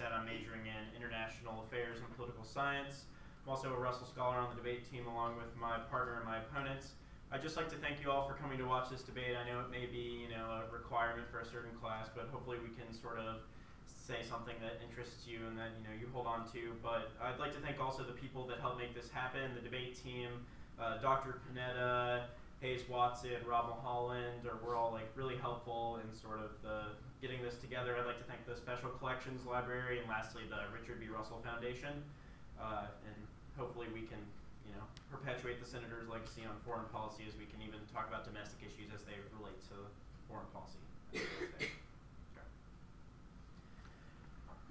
said, I'm majoring in international affairs and political science. I'm also a Russell Scholar on the debate team along with my partner and my opponents. I'd just like to thank you all for coming to watch this debate. I know it may be, a requirement for a certain class, but hopefully we can sort of say something that interests you and that you hold on to. But I'd like to thank also the people that helped make this happen, the debate team, Dr. Panetta, Hayes Watson, Rob Mulholland, we're all really helpful in sort of getting this together. I'd like to thank the Special Collections Library and lastly the Richard B. Russell Foundation. And hopefully we can perpetuate the Senator's legacy on foreign policy as we can even talk about domestic issues as they relate to foreign policy. Okay.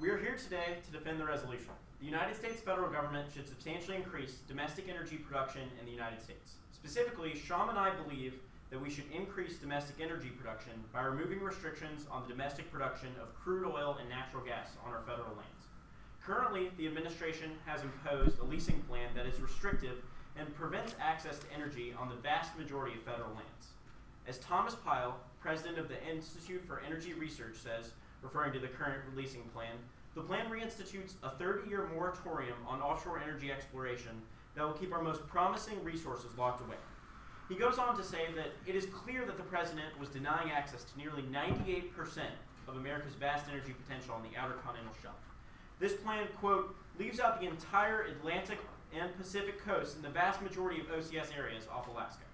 We are here today to defend the resolution. The United States federal government should substantially increase domestic energy production in the United States. Specifically, Shayam and I believe that we should increase domestic energy production by removing restrictions on the domestic production of crude oil and natural gas on our federal lands. Currently, the administration has imposed a leasing plan that is restrictive and prevents access to energy on the vast majority of federal lands. As Thomas Pyle, president of the Institute for Energy Research, says, referring to the current leasing plan, the plan reinstitutes a 30-year moratorium on offshore energy exploration that will keep our most promising resources locked away. He goes on to say that it is clear that the president was denying access to nearly 98% of America's vast energy potential on the outer continental shelf. This plan, quote, leaves out the entire Atlantic and Pacific coast and the vast majority of OCS areas off Alaska.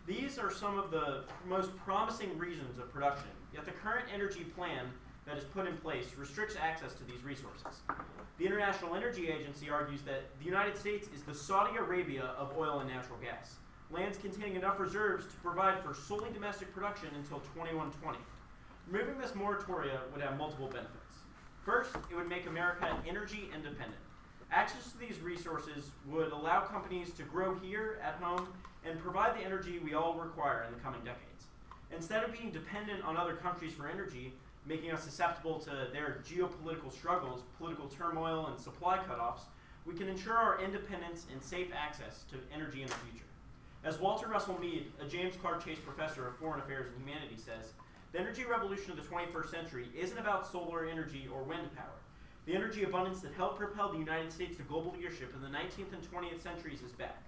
These are some of the most promising regions of production, yet the current energy plan that is put in place restricts access to these resources. The International Energy Agency argues that the United States is the Saudi Arabia of oil and natural gas, lands containing enough reserves to provide for solely domestic production until 2120. Removing this moratoria would have multiple benefits. First, it would make America energy independent. Access to these resources would allow companies to grow here at home and provide the energy we all require in the coming decades. Instead of being dependent on other countries for energy, making us susceptible to their geopolitical struggles, political turmoil, and supply cutoffs, we can ensure our independence and safe access to energy in the future. As Walter Russell Mead, a James Clark Chase professor of foreign affairs and humanities, says, the energy revolution of the 21st century isn't about solar energy or wind power. The energy abundance that helped propel the United States to global leadership in the 19th and 20th centuries is back.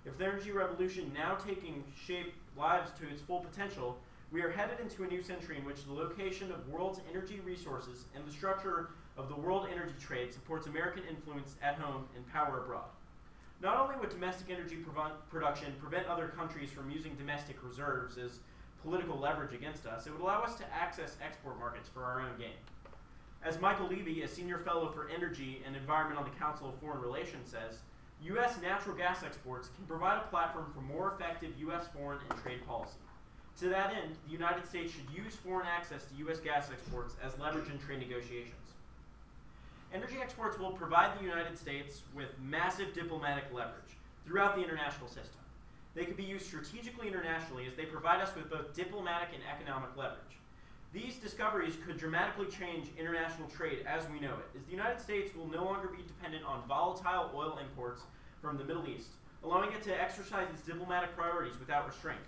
If the energy revolution now taking shape lives to its full potential, we are headed into a new century in which the location of world's energy resources and the structure of the world energy trade supports American influence at home and power abroad. Not only would domestic energy production prevent other countries from using domestic reserves as political leverage against us, it would allow us to access export markets for our own gain. As Michael Levy, a senior fellow for energy and environment on the Council of Foreign Relations, says, U.S. natural gas exports can provide a platform for more effective U.S. foreign and trade policy. To that end, the United States should use foreign access to U.S. gas exports as leverage in trade negotiations. Energy exports will provide the United States with massive diplomatic leverage throughout the international system. They could be used strategically internationally as they provide us with both diplomatic and economic leverage. These discoveries could dramatically change international trade as we know it, as the United States will no longer be dependent on volatile oil imports from the Middle East, allowing it to exercise its diplomatic priorities without restraint.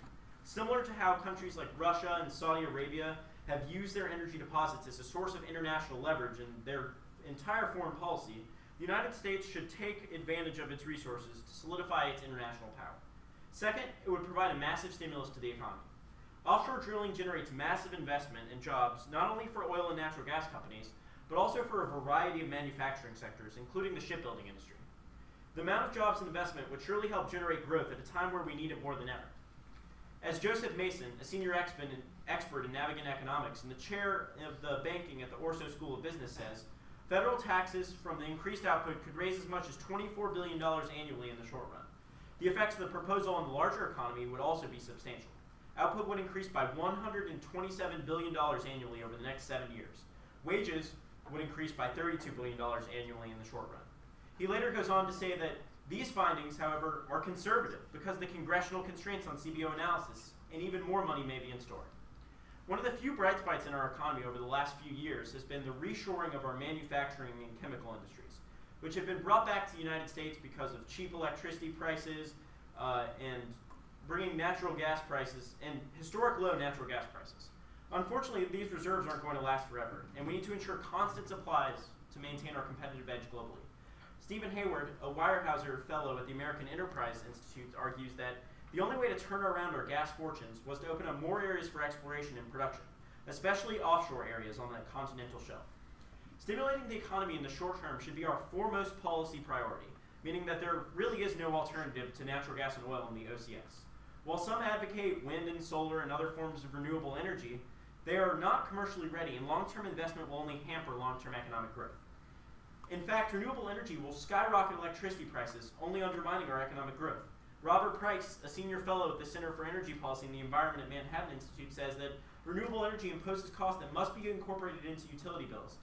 Similar to how countries like Russia and Saudi Arabia have used their energy deposits as a source of international leverage in their entire foreign policy, the United States should take advantage of its resources to solidify its international power. Second, it would provide a massive stimulus to the economy. Offshore drilling generates massive investment and jobs not only for oil and natural gas companies, but also for a variety of manufacturing sectors, including the shipbuilding industry. The amount of jobs and investment would surely help generate growth at a time where we need it more than ever. As Joseph Mason, a senior expert in Navigant economics and the chair of the banking at the Orso School of Business, says, federal taxes from the increased output could raise as much as $24 billion annually in the short run. The effects of the proposal on the larger economy would also be substantial. Output would increase by $127 billion annually over the next 7 years. Wages would increase by $32 billion annually in the short run. He later goes on to say that these findings, however, are conservative because of the congressional constraints on CBO analysis, and even more money may be in store. One of the few bright spots in our economy over the last few years has been the reshoring of our manufacturing and chemical industries, which have been brought back to the United States because of cheap electricity prices and bringing natural gas prices and historic low natural gas prices. Unfortunately, these reserves aren't going to last forever, and we need to ensure constant supplies to maintain our competitive edge globally. Stephen Hayward, a Weyerhaeuser Fellow at the American Enterprise Institute, argues that the only way to turn around our gas fortunes was to open up more areas for exploration and production, especially offshore areas on the continental shelf. Stimulating the economy in the short term should be our foremost policy priority, meaning that there really is no alternative to natural gas and oil in the OCS. While some advocate wind and solar and other forms of renewable energy, they are not commercially ready, and long-term investment will only hamper long-term economic growth. In fact, renewable energy will skyrocket electricity prices, only undermining our economic growth. Robert Price, a senior fellow at the Center for Energy Policy and the Environment at Manhattan Institute, says that renewable energy imposes costs that must be incorporated into utility bills.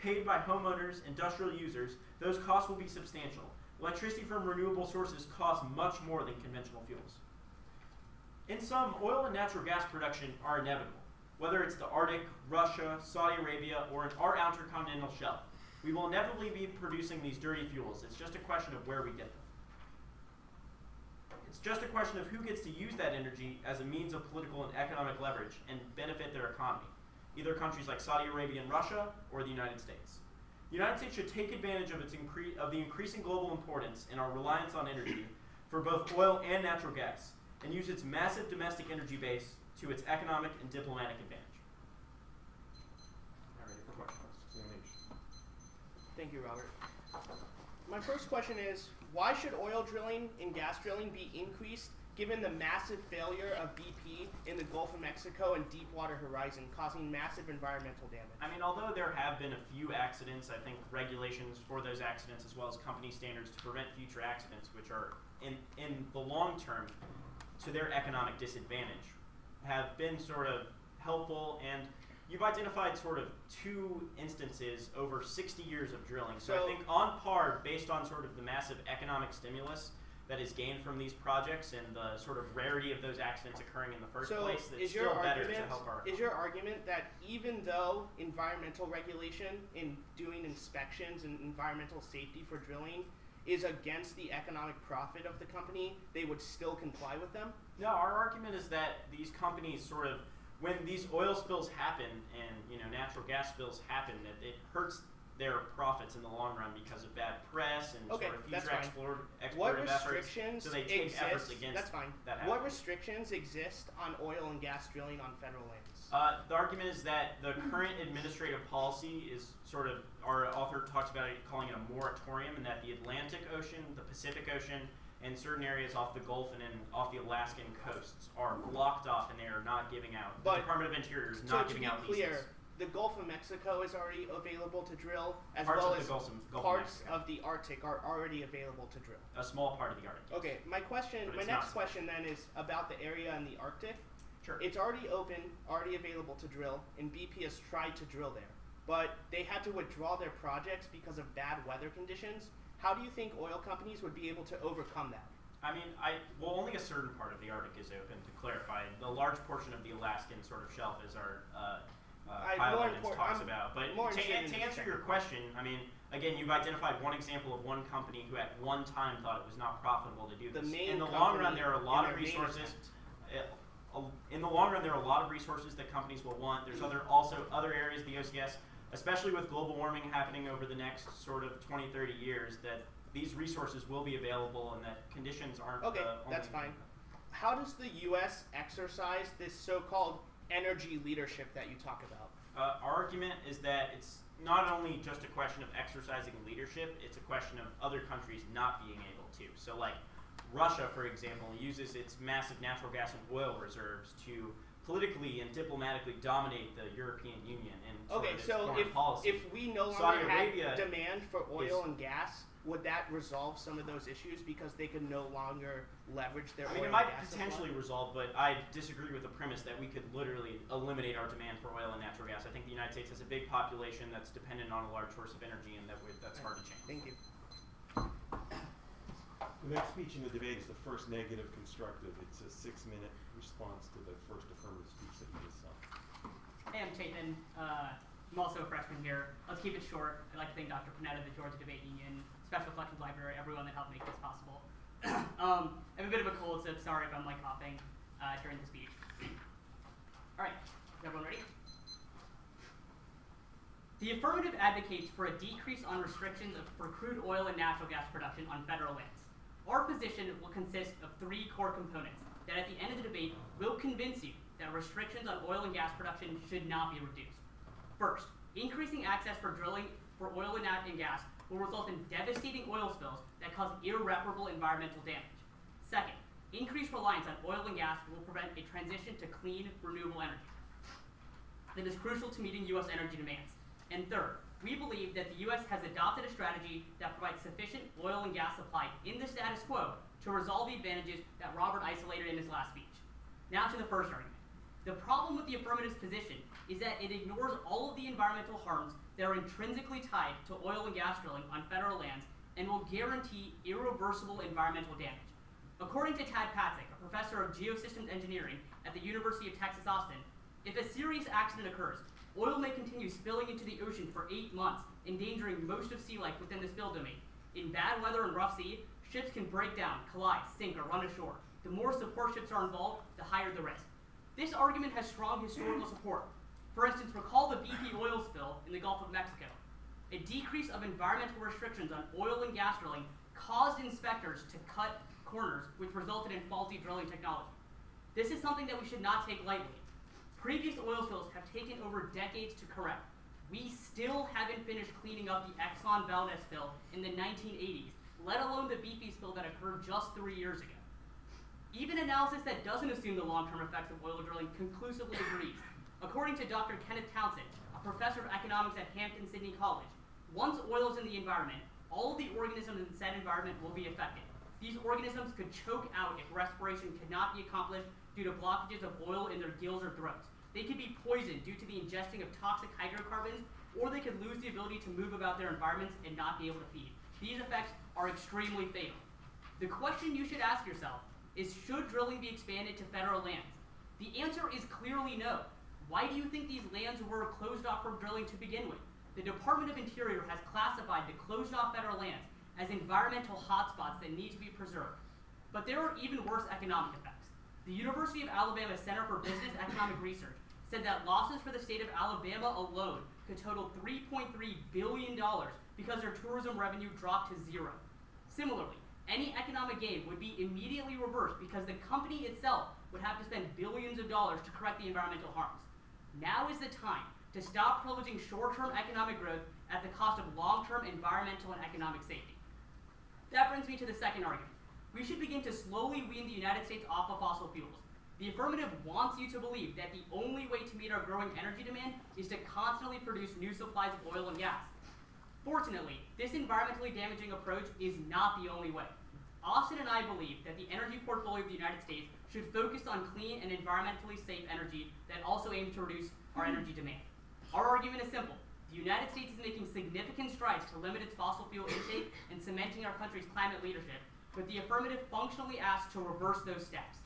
Paid by homeowners, industrial users, those costs will be substantial. Electricity from renewable sources costs much more than conventional fuels. In sum, oil and natural gas production are inevitable. Whether it's the Arctic, Russia, Saudi Arabia, or our outer continental shelf, we will inevitably be producing these dirty fuels. It's just a question of where we get them. It's just a question of who gets to use that energy as a means of political and economic leverage and benefit their economy, either countries like Saudi Arabia and Russia or the United States. The United States should take advantage of the increasing global importance and our reliance on energy for both oil and natural gas, and use its massive domestic energy base to its economic and diplomatic advantage. Now ready for questions. Thank you, Robert. My first question is, why should oil drilling and gas drilling be increased given the massive failure of BP in the Gulf of Mexico and Deepwater Horizon, causing massive environmental damage? I mean, although there have been a few accidents, I think regulations for those accidents as well as company standards to prevent future accidents, which are in the long term to their economic disadvantage, have been sort of helpful. And you've identified sort of 2 instances over 60 years of drilling. So I think on par, based on sort of the massive economic stimulus that is gained from these projects and the sort of rarity of those accidents occurring in the first place, it's still better to help our economy. Is your argument that even though environmental regulation in doing inspections and environmental safety for drilling is against the economic profit of the company, they would still comply with them? No, our argument is that these companies sort of, when these oil spills happen and natural gas spills happen, that it hurts their profits in the long run because of bad press and sort of future explorative efforts. So they take efforts against That's fine. that What happening. restrictions exist on oil and gas drilling on federal lands? The argument is that the current administrative policy is sort of, our author talks about it, calling it a moratorium, and that the Atlantic Ocean, the Pacific Ocean, and certain areas off the Gulf and off the Alaskan coasts are blocked off, and they are not giving out. The Department of Interior is not giving out leases. Clear, the Gulf of Mexico is already available to drill, as Parts well of as the Gulf parts Mexico. of the Arctic are already available to drill. A small part of the Arctic. Yes. Okay, my next question then is about the area in the Arctic. Sure. It's already open, already available to drill, and BP has tried to drill there. But they had to withdraw their projects because of bad weather conditions. How do you think oil companies would be able to overcome that? I mean, only a certain part of the Arctic is open, to clarify. The large portion of the Alaskan sort of shelf is our pilot talks about. But to answer your question, I mean, again, you've identified one example of one company who at one time thought it was not profitable to do this. In the long run, there are a lot of resources. In the long run, there are a lot of resources that companies will want. There's also other areas of the OCS, especially with global warming happening over the next sort of 20, 30 years, that these resources will be available and that conditions aren't Okay, that's fine. How does the U.S. exercise this so-called energy leadership that you talk about? Our argument is that it's not only just a question of exercising leadership, it's a question of other countries not being able to. So like Russia, for example, uses its massive natural gas and oil reserves to politically and diplomatically dominate the European Union and foreign policy. If we no longer had demand for oil and gas, would that resolve some of those issues because they could no longer leverage their oil and gas? It might potentially resolve, but I disagree with the premise that we could literally eliminate our demand for oil and natural gas. I think the United States has a big population that's dependent on a large source of energy, and that's hard to change. Thank you. The next speech in the debate is the first negative constructive. It's a 6-minute response to the first affirmative speech that you just saw. Hey, I'm Chetan. I'm also a freshman here. Let's keep it short. I'd like to thank Dr. Panetta, the Georgia Debate Union, Special Collections Library, everyone that helped make this possible. I have a bit of a cold, so sorry if I'm like coughing during the speech. All right, is everyone ready? The affirmative advocates for a decrease on restrictions for crude oil and natural gas production on federal lands. Our position will consist of three core components that at the end of the debate will convince you that restrictions on oil and gas production should not be reduced. First, increasing access for drilling for oil and gas will result in devastating oil spills that cause irreparable environmental damage. Second, increased reliance on oil and gas will prevent a transition to clean, renewable energy that is crucial to meeting U.S. energy demands. And third, we believe that the U.S. has adopted a strategy that provides sufficient oil and gas supply in the status quo to resolve the advantages that Robert isolated in his last speech. Now to the first argument. The problem with the affirmative's position is that it ignores all of the environmental harms that are intrinsically tied to oil and gas drilling on federal lands and will guarantee irreversible environmental damage. According to Tad Patzek, a professor of geosystems engineering at the University of Texas, Austin, if a serious accident occurs, oil may continue spilling into the ocean for 8 months, endangering most of sea life within the spill domain. In bad weather and rough sea, ships can break down, collide, sink, or run ashore. The more support ships are involved, the higher the risk. This argument has strong historical support. For instance, recall the BP oil spill in the Gulf of Mexico. A decrease of environmental restrictions on oil and gas drilling caused inspectors to cut corners, which resulted in faulty drilling technology. This is something that we should not take lightly. Previous oil spills have taken over decades to correct. We still haven't finished cleaning up the Exxon Valdez spill in the 1980s, let alone the BP spill that occurred just 3 years ago. Even analysis that doesn't assume the long-term effects of oil drilling conclusively agrees. According to Dr. Kenneth Townsend, a professor of economics at Hampton-Sydney College, once oil is in the environment, all of the organisms in said environment will be affected. These organisms could choke out if respiration could not be accomplished due to blockages of oil in their gills or throats. They could be poisoned due to the ingesting of toxic hydrocarbons, or they could lose the ability to move about their environments and not be able to feed. These effects are extremely fatal. The question you should ask yourself is, should drilling be expanded to federal lands? The answer is clearly no. Why do you think these lands were closed off from drilling to begin with? The Department of Interior has classified the closed off federal lands as environmental hotspots that need to be preserved. But there are even worse economic effects. The University of Alabama Center for Business Economic Research said that losses for the state of Alabama alone could total $3.3 billion because their tourism revenue dropped to zero. Similarly, any economic gain would be immediately reversed because the company itself would have to spend billions of dollars to correct the environmental harms. Now is the time to stop privileging short-term economic growth at the cost of long-term environmental and economic safety. That brings me to the second argument. We should begin to slowly wean the United States off of fossil fuels. The affirmative wants you to believe that the only way to meet our growing energy demand is to constantly produce new supplies of oil and gas. Fortunately, this environmentally damaging approach is not the only way. Austin and I believe that the energy portfolio of the United States should focus on clean and environmentally safe energy that also aims to reduce our energy demand. Our argument is simple. The United States is making significant strides to limit its fossil fuel intake and cementing our country's climate leadership, but the affirmative functionally asks to reverse those steps.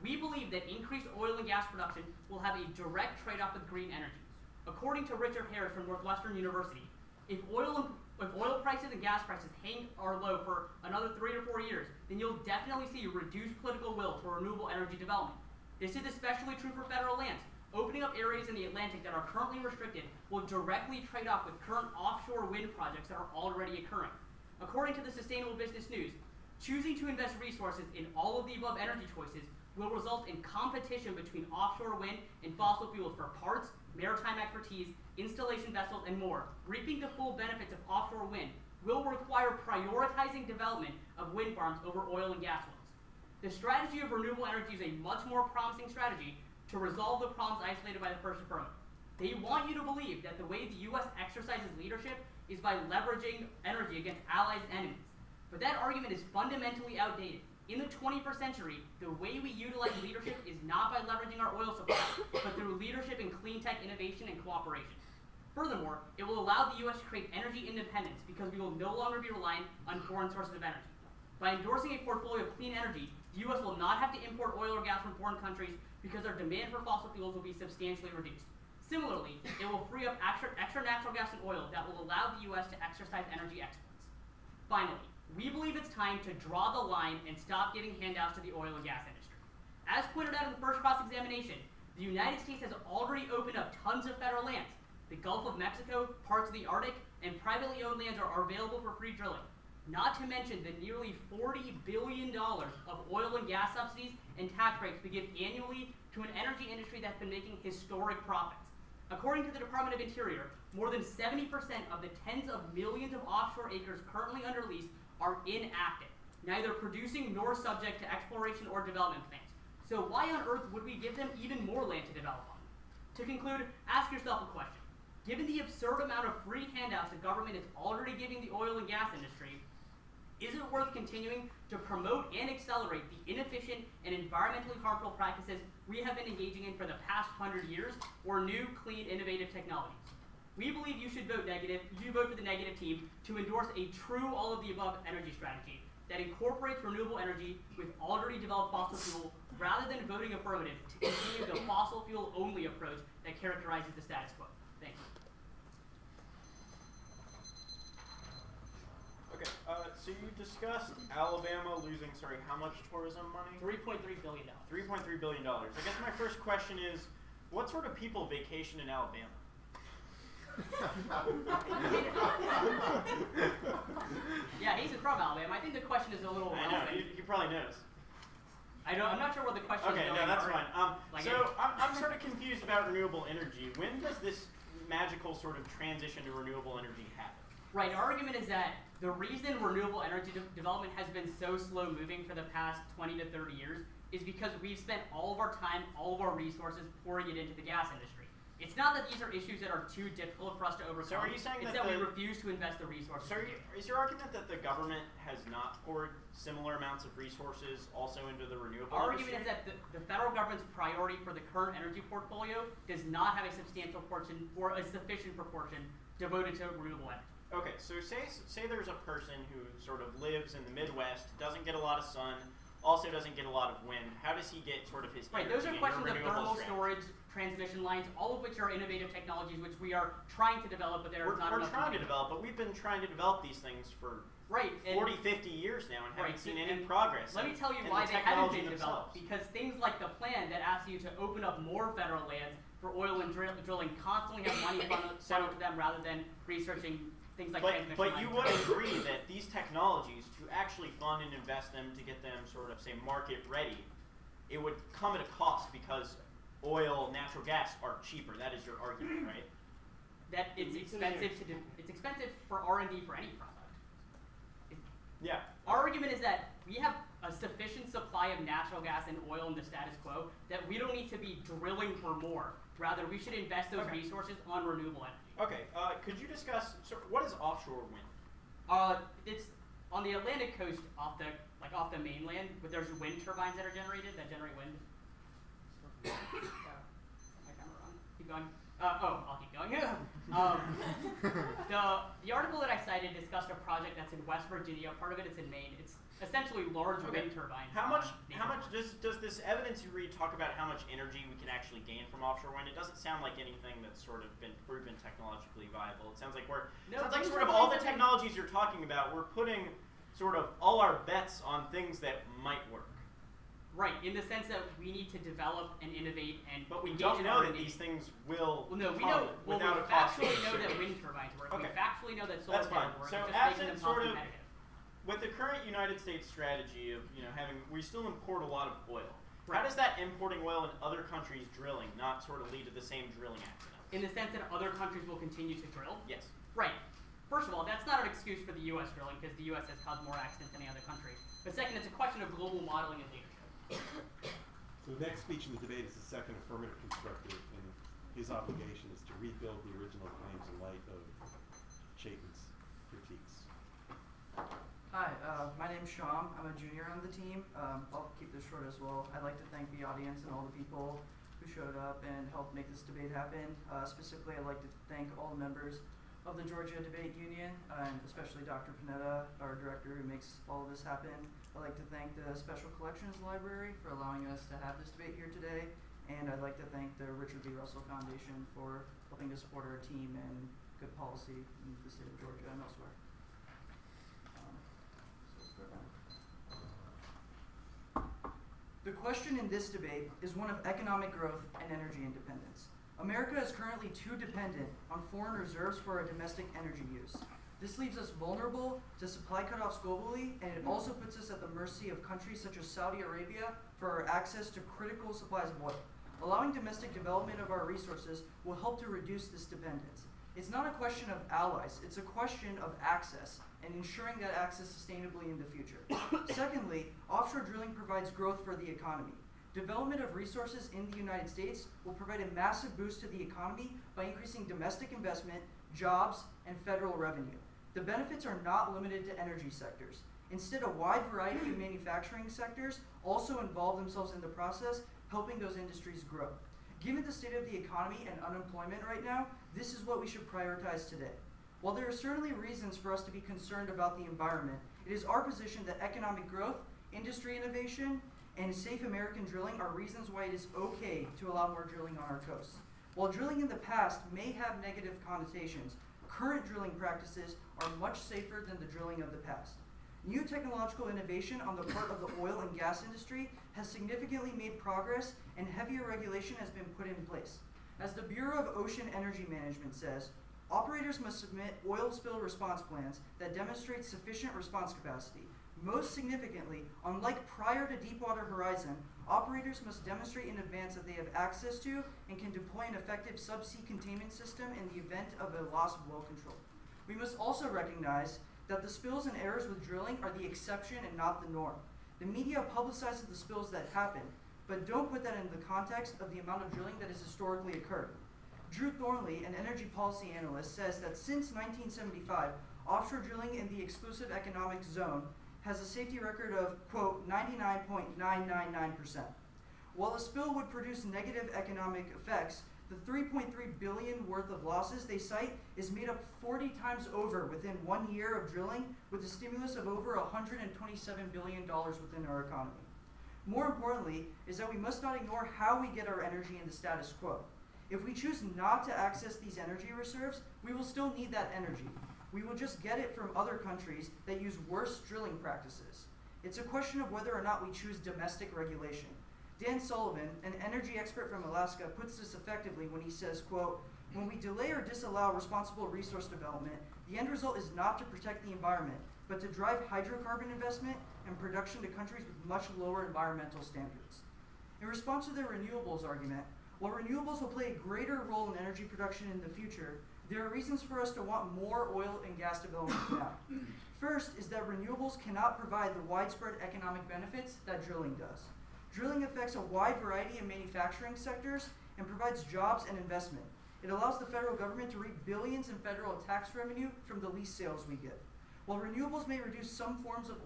We believe that increased oil and gas production will have a direct trade-off with green energy. According to Richard Harris from Northwestern University, if oil prices and gas prices hang are low for another 3 or 4 years, then you'll definitely see reduced political will for renewable energy development. This is especially true for federal lands. Opening up areas in the Atlantic that are currently restricted will directly trade off with current offshore wind projects that are already occurring. According to the Sustainable Business News, choosing to invest resources in all of the above energy choices will result in competition between offshore wind and fossil fuels for parts, maritime expertise, installation vessels, and more. Reaping the full benefits of offshore wind will require prioritizing development of wind farms over oil and gas wells. The strategy of renewable energy is a much more promising strategy to resolve the problems isolated by the first affirmative. They want you to believe that the way the U.S. exercises leadership is by leveraging energy against allies and enemies. But that argument is fundamentally outdated. In the 21st century, the way we utilize leadership is not by leveraging our oil supply, but through leadership in clean tech innovation and cooperation. Furthermore, it will allow the U.S. to create energy independence because we will no longer be reliant on foreign sources of energy. By endorsing a portfolio of clean energy, the U.S. will not have to import oil or gas from foreign countries because our demand for fossil fuels will be substantially reduced. Similarly, it will free up extra natural gas and oil that will allow the U.S. to exercise energy exports. Finally, we believe it's time to draw the line and stop giving handouts to the oil and gas industry. As pointed out in the first cross-examination, the United States has already opened up tons of federal lands. The Gulf of Mexico, parts of the Arctic, and privately owned lands are available for free drilling. Not to mention the nearly $40 billion of oil and gas subsidies and tax breaks we give annually to an energy industry that's been making historic profits. According to the Department of Interior, more than 70% of the tens of millions of offshore acres currently under lease are inactive, neither producing nor subject to exploration or development plans. So why on earth would we give them even more land to develop on? To conclude, ask yourself a question. Given the absurd amount of free handouts the government is already giving the oil and gas industry, is it worth continuing to promote and accelerate the inefficient and environmentally harmful practices we have been engaging in for the past 100 years, or new, clean, innovative technologies? We believe you should vote for the negative team to endorse a true all-of-the-above energy strategy that incorporates renewable energy with already developed fossil fuel, rather than voting affirmative to continue the fossil fuel-only approach that characterizes the status quo. Thank you. Okay, so you discussed Alabama losing, how much tourism money? $3.3 billion. $3.3 billion. I guess my first question is, what sort of people vacation in Alabama? Yeah, he's from Alabama. I think the question is a little I know, relevant. he probably knows. I'm not sure what the question is. Okay, no, that's fine. Like I'm sort of confused about renewable energy. When does this magical sort of transition to renewable energy happen? Right, our argument is that the reason renewable energy development has been so slow moving for the past 20 to 30 years is because we've spent all of our time, all of our resources pouring it into the gas industry. It's not that these are issues that are too difficult for us to overcome. So are you saying it's that we refuse to invest the resources? So is your argument that the government has not poured similar amounts of resources also into the renewable Our industry? argument is that the federal government's priority for the current energy portfolio does not have a substantial portion or a sufficient proportion devoted to renewable energy. Okay, so say there's a person who sort of lives in the Midwest, doesn't get a lot of sun, also doesn't get a lot of wind. How does he get sort of his Right, energy those are in questions your of renewable thermal strategy? storage, transmission lines, all of which are innovative technologies which we are trying to develop, but there are not enough. We're trying to develop, but we've been trying to develop these things for 40, 50 years now and haven't seen any progress. Let me tell you why they haven't been developed. Because things like the plan that asks you to open up more federal lands for oil and drilling constantly have money funneled to them rather than researching things like transmission lines. But you would agree that these technologies, to actually fund and invest them to get them sort of, say, market ready, it would come at a cost because oil, natural gas are cheaper. That is your argument, right? That it's expensive to do. It's expensive for R&D for any product. Yeah. Our argument is that we have a sufficient supply of natural gas and oil in the status quo that we don't need to be drilling for more. Rather, we should invest those resources on renewable energy. Okay. Could you discuss what is offshore wind? It's on the Atlantic coast, off the mainland, but there's wind turbines that are generated that generate wind. My camera on. Keep going. I'll keep going. The article that I cited discussed a project that's in West Virginia. Part of it is in Maine. It's essentially large wind turbines. How much does this evidence you read talk about how much energy we can actually gain from offshore wind? It doesn't sound like anything that's sort of been proven technologically viable. It sounds like all the technologies you're talking about, we're putting sort of all our bets on things that might work. Right, in the sense that we need to develop and innovate and. But we don't know that these things will. Well, no, we know. Well, we factually know that wind turbines work. Okay. We factually know that solar panels work. So just as making it them sort of, competitive. with the current United States strategy of we still import a lot of oil. Right. How does that importing oil in other countries drilling not sort of lead to the same drilling accidents? In the sense that other countries will continue to drill? Yes. Right. First of all, that's not an excuse for the U.S. drilling because the U.S. has caused more accidents than any other country. But second, it's a question of global modeling and leadership. So the next speech in the debate is the second affirmative constructive, and his obligation is to rebuild the original claims in light of Chetan's critiques. Hi, my name's Shayam. I'm a junior on the team. I'll keep this short as well. I'd like to thank the audience and all the people who showed up and helped make this debate happen. Specifically, I'd like to thank all the members of the Georgia Debate Union, and especially Dr. Panetta, our director who makes all of this happen. I'd like to thank the Special Collections Library for allowing us to have this debate here today, and I'd like to thank the Richard B. Russell Foundation for helping to support our team and good policy in the state of Georgia and elsewhere. The question in this debate is one of economic growth and energy independence. America is currently too dependent on foreign reserves for our domestic energy use. This leaves us vulnerable to supply cutoffs globally, and it also puts us at the mercy of countries such as Saudi Arabia for our access to critical supplies of oil. Allowing domestic development of our resources will help to reduce this dependence. It's not a question of allies, it's a question of access and ensuring that access sustainably in the future. Secondly, offshore drilling provides growth for the economy. Development of resources in the United States will provide a massive boost to the economy by increasing domestic investment, jobs, and federal revenue. The benefits are not limited to energy sectors. Instead, a wide variety of manufacturing sectors also involve themselves in the process, helping those industries grow. Given the state of the economy and unemployment right now, this is what we should prioritize today. While there are certainly reasons for us to be concerned about the environment, it is our position that economic growth, industry innovation, and safe American drilling are reasons why it is okay to allow more drilling on our coasts. While drilling in the past may have negative connotations, current drilling practices are much safer than the drilling of the past. New technological innovation on the part of the oil and gas industry has significantly made progress, and heavier regulation has been put in place. As the Bureau of Ocean Energy Management says, operators must submit oil spill response plans that demonstrate sufficient response capacity. Most significantly, unlike prior to Deepwater Horizon, operators must demonstrate in advance that they have access to and can deploy an effective subsea containment system in the event of a loss of well control. We must also recognize that the spills and errors with drilling are the exception and not the norm. The media publicizes the spills that happen, but don't put that into the context of the amount of drilling that has historically occurred. Drew Thornley, an energy policy analyst, says that since 1975, offshore drilling in the exclusive economic zone has a safety record of, quote, 99.999%. While a spill would produce negative economic effects, the $3.3 billion worth of losses they cite is made up 40 times over within 1 year of drilling, with a stimulus of over $127 billion within our economy. More importantly is that we must not ignore how we get our energy in the status quo. If we choose not to access these energy reserves, we will still need that energy. We will just get it from other countries that use worse drilling practices. It's a question of whether or not we choose domestic regulation. Dan Sullivan, an energy expert from Alaska, puts this effectively when he says, quote, "When we delay or disallow responsible resource development, the end result is not to protect the environment, but to drive hydrocarbon investment and production to countries with much lower environmental standards." In response to the renewables argument, while renewables will play a greater role in energy production in the future, there are reasons for us to want more oil and gas development now. First is that renewables cannot provide the widespread economic benefits that drilling does. Drilling affects a wide variety of manufacturing sectors and provides jobs and investment. It allows the federal government to reap billions in federal tax revenue from the lease sales we get. While renewables may reduce some forms of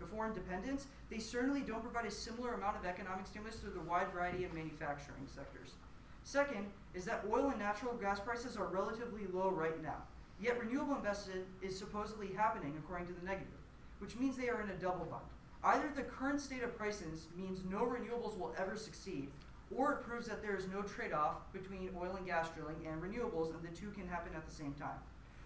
foreign dependence, they certainly don't provide a similar amount of economic stimulus to the wide variety of manufacturing sectors. Second is that oil and natural gas prices are relatively low right now, yet renewable investment is supposedly happening according to the negative, which means they are in a double bind. Either the current state of prices means no renewables will ever succeed, or it proves that there is no trade-off between oil and gas drilling and renewables, and the two can happen at the same time.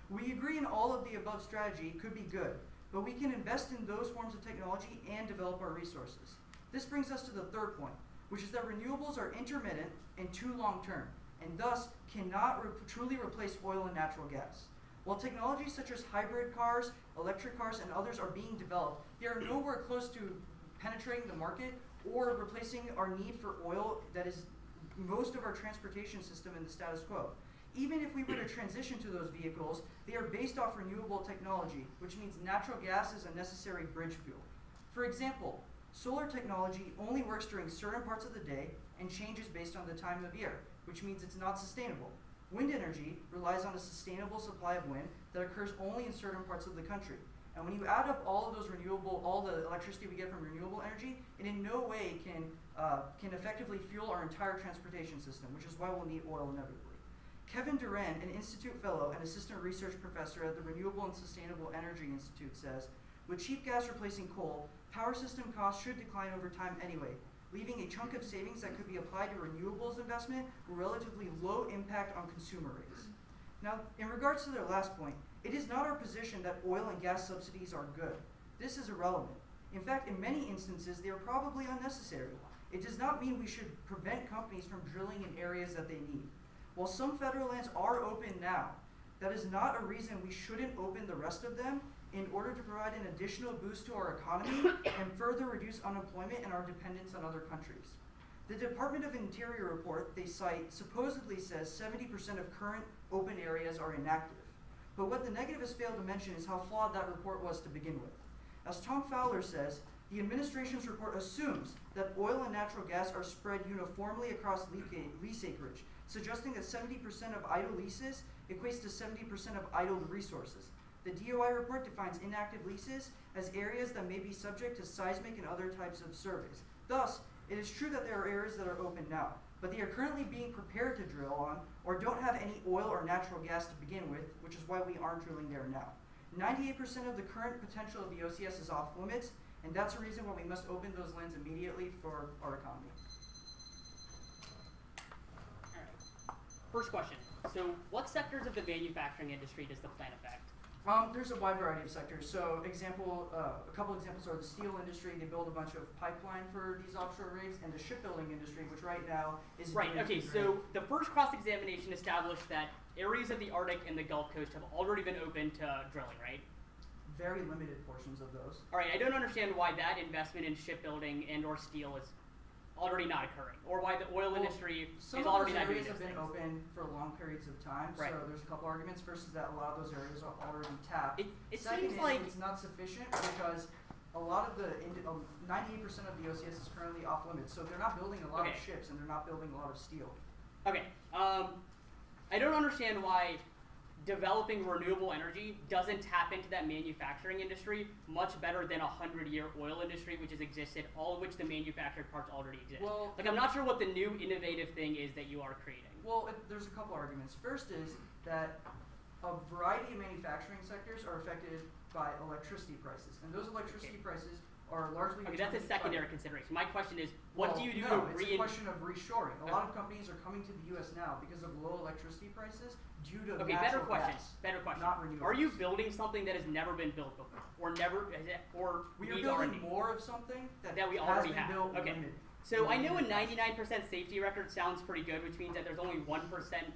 We agree in all of the above strategy could be good, but we can invest in those forms of technology and develop our resources. This brings us to the third point, which is that renewables are intermittent and too long-term, and thus cannot truly replace oil and natural gas. While technologies such as hybrid cars, electric cars, and others are being developed, they are nowhere close to penetrating the market or replacing our need for oil that is most of our transportation system in the status quo. Even if we were to transition to those vehicles, they are based off renewable technology, which means natural gas is a necessary bridge fuel. For example, solar technology only works during certain parts of the day and changes based on the time of year, which means it's not sustainable. Wind energy relies on a sustainable supply of wind that occurs only in certain parts of the country. And when you add up all of those all the electricity we get from renewable energy, it in no way can effectively fuel our entire transportation system, which is why we'll need oil inevitably. Kevin Duran, an Institute Fellow and Assistant Research Professor at the Renewable and Sustainable Energy Institute, says, "With cheap gas replacing coal, power system costs should decline over time anyway, leaving a chunk of savings that could be applied to renewables investment with relatively low impact on consumer rates." Now, in regards to their last point, it is not our position that oil and gas subsidies are good. This is irrelevant. In fact, in many instances, they are probably unnecessary. It does not mean we should prevent companies from drilling in areas that they need. While some federal lands are open now, that is not a reason we shouldn't open the rest of them in order to provide an additional boost to our economy and further reduce unemployment and our dependence on other countries. The Department of Interior report they cite supposedly says 70% of current open areas are inactive. But what the negativists fail to mention is how flawed that report was to begin with. As Tom Fowler says, the administration's report assumes that oil and natural gas are spread uniformly across lease acreage, suggesting that 70% of idle leases equates to 70% of idled resources. The DOI report defines inactive leases as areas that may be subject to seismic and other types of surveys. Thus, it is true that there are areas that are open now, but they are currently being prepared to drill on or don't have any oil or natural gas to begin with, which is why we aren't drilling there now. 98% of the current potential of the OCS is off limits, and that's a reason why we must open those lands immediately for our economy. All right. First question. So what sectors of the manufacturing industry does the plan affect? There's a wide variety of sectors. So a couple examples are the steel industry. They build a bunch of pipeline for these offshore rigs, and the shipbuilding industry, which right now is Right, okay, so the first cross-examination established that areas of the Arctic and the Gulf Coast have already been open to drilling, right? very limited portions of those. All right, I don't understand why that investment in shipbuilding and or steel is already not occurring, or why the oil industry is already not doing those Some of those areas have been open for long periods of time, Right. so there's a couple arguments. First is that a lot of those areas are already tapped. It Second seems is like it's not sufficient because a lot of the 98% of the OCS is currently off limits, so they're not building a lot of ships and they're not building a lot of steel. Okay, I don't understand why developing renewable energy doesn't tap into that manufacturing industry much better than a 100-year oil industry, which has existed, all of which the manufactured parts already exist. Well, like, I'm not sure what the new innovative thing is that you are creating. Well, there's a couple arguments. First is that a variety of manufacturing sectors are affected by electricity prices, and those electricity prices are largely That's a secondary consideration. My question is, what do you do no, to it's a question of reshoring. A lot of companies are coming to the U.S. now because of low electricity prices due to better natural question. gas, Better question. not renewables. Are you building something that has never been built before, or We are needs building R&D? more of something that we has already been have. built Okay. limited. So I know a 99% safety record sounds pretty good, which means that there's only 1%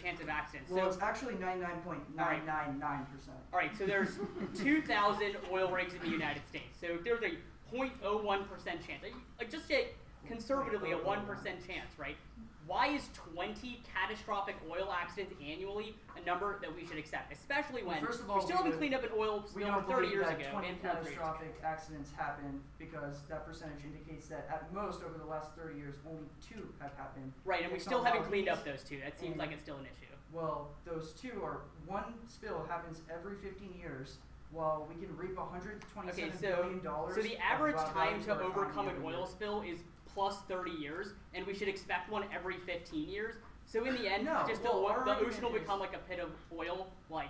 chance of accident. Well, So it's actually 99.999%. all right, so there's 2,000 oil rigs in the United States. So there's a 0.01% chance. Like, just say conservatively a 1% chance, right? Why is 20 catastrophic oil accidents annually a number that we should accept? Especially when First of all, we still haven't cleaned up an oil We spill don't 30 believe years that ago 20 and 43 years ago. catastrophic accidents happen because that percentage indicates that at most over the last 30 years only 2 have happened. Right, and we It's still not haven't how cleaned these- up those two. That seems and- like it's still an issue. Well, those 2 are, one spill happens every 15 years, while we can reap $127 billion. So the average of time value to our overcome economy an every oil year. spill is plus 30 years, and we should expect one every 15 years. So in the end, No, just well, our the argument ocean will is- become like a pit of oil, like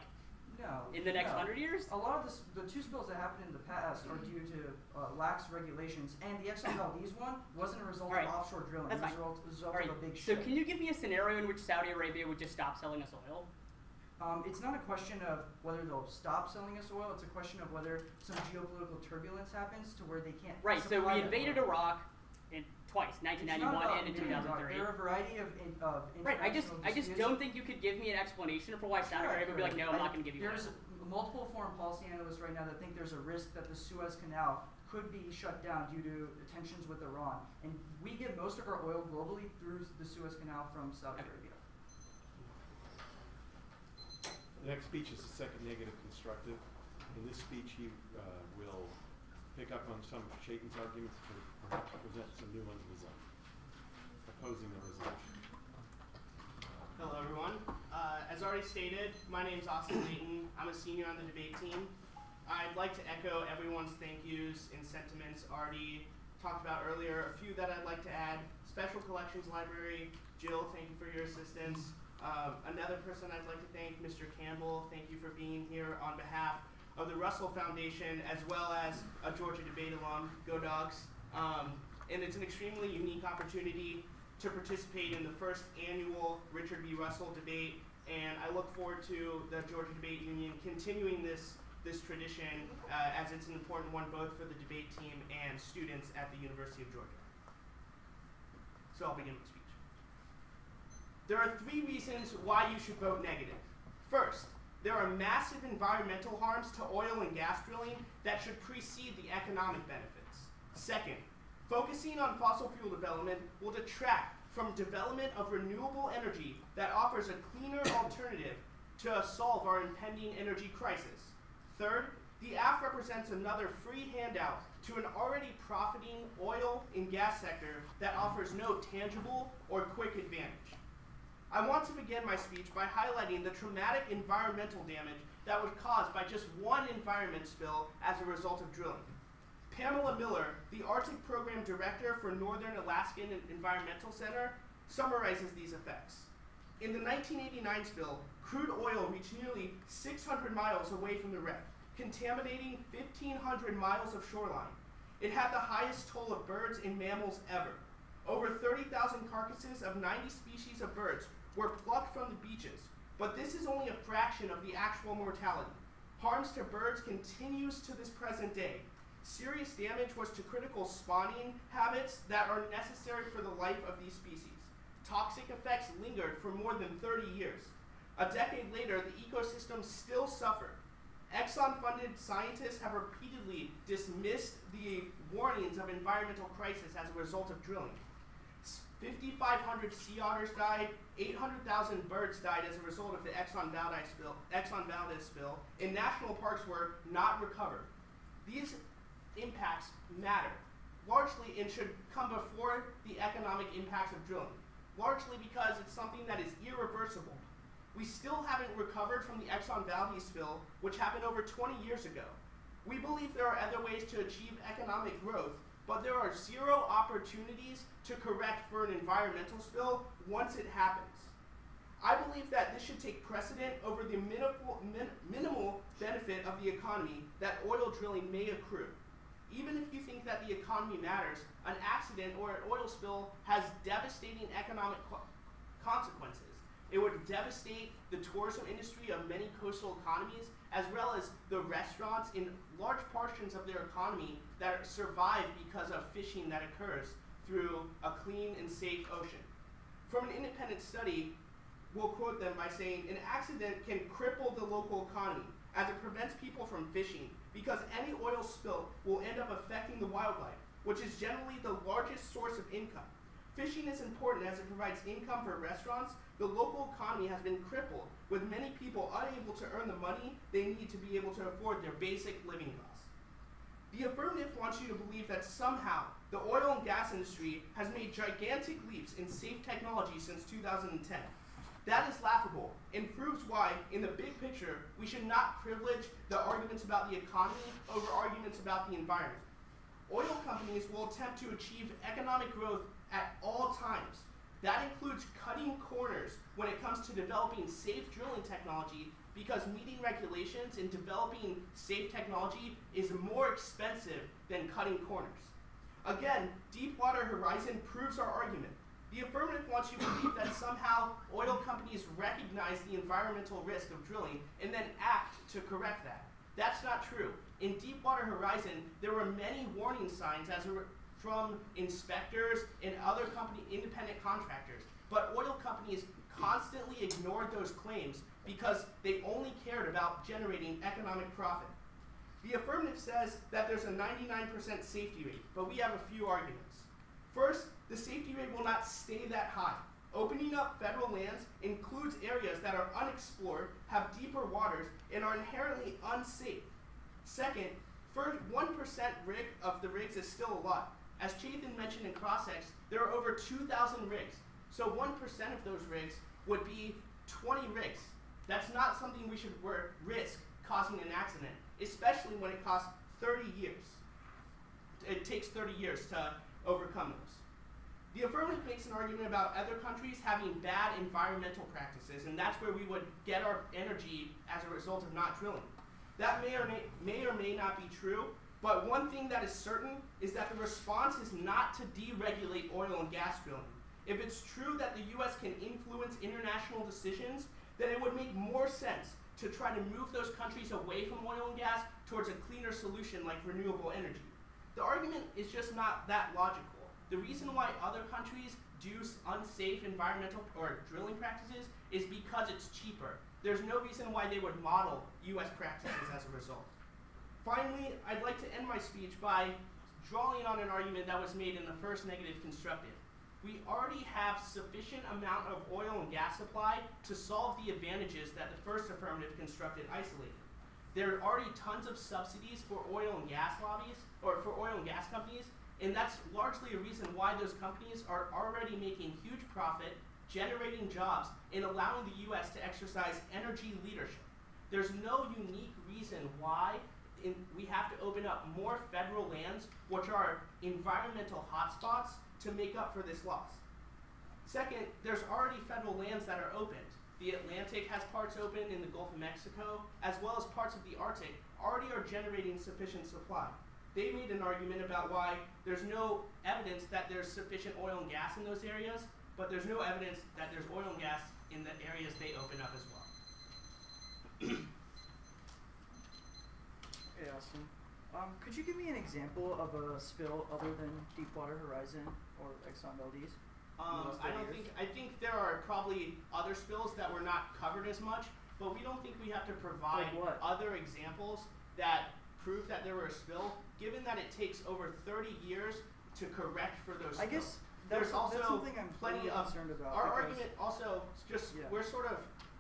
No. in the next no. 100 years. A lot of the 2 spills that happened in the past are due to lax regulations, and the Exxon Valdez one wasn't a result Alright, of offshore drilling. that's It was fine. a result All right. of a big So ship. can you give me a scenario in which Saudi Arabia would just stop selling us oil? It's not a question of whether they'll stop selling us oil. It's a question of whether some geopolitical turbulence happens to where they can't. Right. So supply we that invaded oil. Iraq twice, It's not 1991 about and in invading Iraq. 2003. There are a variety of Right. I just disputes. don't think you could give me an explanation for why Saudi Arabia would be like, no, I'm not going to give you There's oil. multiple foreign policy analysts right now that think there's a risk that the Suez Canal could be shut down due to tensions with Iran, and we get most of our oil globally through the Suez Canal from Saudi Arabia. The next speech is the second negative constructive. In this speech, he will pick up on some of Chetan's arguments and perhaps present some new ones of his own, opposing the resolution. Hello, everyone. As already stated, my name is Layton. I'm a senior on the debate team. I'd like to echo everyone's thank yous and sentiments already talked about earlier. A few that I'd like to add: Special Collections Library, Jill, thank you for your assistance. Another person I'd like to thank, Mr. Campbell, thank you for being here on behalf of the Russell Foundation, as well as a Georgia Debate alum. Go Dogs. And it's an extremely unique opportunity to participate in the first annual Richard B. Russell debate, and I look forward to the Georgia Debate Union continuing this tradition as it's an important one both for the debate team and students at the University of Georgia. So I'll begin with the speech. There are 3 reasons why you should vote negative. First, there are massive environmental harms to oil and gas drilling that should precede the economic benefits. Second, focusing on fossil fuel development will detract from development of renewable energy that offers a cleaner alternative to solve our impending energy crisis. Third, the AF represents another free handout to an already profiting oil and gas sector that offers no tangible or quick advantage. I want to begin my speech by highlighting the traumatic environmental damage that was caused by just one environment spill as a result of drilling. Pamela Miller, the Arctic Program Director for Northern Alaskan Environmental Center, summarizes these effects. In the 1989 spill, crude oil reached nearly 600 miles away from the wreck, contaminating 1,500 miles of shoreline. It had the highest toll of birds and mammals ever. Over 30,000 carcasses of 90 species of birds were plucked from the beaches, but this is only a fraction of the actual mortality. Harms to birds continues to this present day. Serious damage was to critical spawning habits that are necessary for the life of these species. Toxic effects lingered for more than 30 years. A decade later, the ecosystem still suffered. Exxon-funded scientists have repeatedly dismissed the warnings of environmental crisis as a result of drilling. 5,500 sea otters died, 800,000 birds died as a result of the Exxon Valdez spill, and national parks were not recovered. These impacts matter, largely and should come before the economic impacts of drilling, largely because it's something that is irreversible. We still haven't recovered from the Exxon Valdez spill, which happened over 20 years ago. We believe there are other ways to achieve economic growth, but there are 0 opportunities to correct for an environmental spill once it happens. I believe that this should take precedent over the minimal benefit of the economy that oil drilling may accrue. Even if you think that the economy matters, an accident or an oil spill has devastating economic consequences. It would devastate the tourism industry of many coastal economies, as well as the restaurants in large portions of their economy that survive because of fishing that occurs through a clean and safe ocean. From an independent study, we'll quote them by saying, an accident can cripple the local economy as it prevents people from fishing because any oil spill will end up affecting the wildlife, which is generally the largest source of income. Fishing is important as it provides income for restaurants. The local economy has been crippled, with many people unable to earn the money they need to be able to afford their basic living costs. The affirmative wants you to believe that somehow the oil and gas industry has made gigantic leaps in safe technology since 2010. That is laughable and proves why, in the big picture, we should not privilege the arguments about the economy over arguments about the environment. Oil companies will attempt to achieve economic growth at all times. That includes cutting corners when it comes to developing safe drilling technology, because meeting regulations and developing safe technology is more expensive than cutting corners. Again, Deepwater Horizon proves our argument. The affirmative wants you to believe that somehow oil companies recognize the environmental risk of drilling and then act to correct that. That's not true. In Deepwater Horizon, there were many warning signs from inspectors and other independent contractors, but oil companies constantly ignored those claims because they only cared about generating economic profit. The affirmative says that there's a 99% safety rate, but we have a few arguments. First, the safety rate will not stay that high. Opening up federal lands includes areas that are unexplored, have deeper waters, and are inherently unsafe. Second, 1% of the rigs is still a lot. As Chetan mentioned in Crossex, there are over 2,000 rigs. So 1% of those rigs would be 20 rigs. That's not something we should risk causing an accident, especially when it costs 30 years. It takes 30 years to overcome those. The affirmative makes an argument about other countries having bad environmental practices, and that's where we would get our energy as a result of not drilling. That may or may not be true, but one thing that is certain is that the response is not to deregulate oil and gas drilling. If it's true that the US can influence international decisions, then it would make more sense to try to move those countries away from oil and gas towards a cleaner solution like renewable energy. The argument is just not that logical. The reason why other countries do unsafe environmental or drilling practices is because it's cheaper. There's no reason why they would model US practices as a result. Finally, I'd like to end my speech by drawing on an argument that was made in the first negative constructive. We already have sufficient amount of oil and gas supply to solve the advantages that the first affirmative constructed isolated. There are already tons of subsidies for oil and gas lobbies, or for oil and gas companies, and that's largely a reason why those companies are already making huge profit, generating jobs, and allowing the US to exercise energy leadership. There's no unique reason why we have to open up more federal lands, which are environmental hotspots, to make up for this loss. Second, there's already federal lands that are opened. The Atlantic has parts open in the Gulf of Mexico, as well as parts of the Arctic already are generating sufficient supply. They made an argument about why there's no evidence that there's sufficient oil and gas in those areas, but there's no evidence that there's oil and gas in the areas they open up as well. Hey, Austin. Could you give me an example of a spill other than Deepwater Horizon or Exxon Valdez? I think there are probably other spills that were not covered as much, but we don't think we have to provide other examples that prove that there were a spill, given that it takes over 30 years to correct for those spills. I guess there's also that's something I'm plenty of concerned about. Our argument also just we're sort of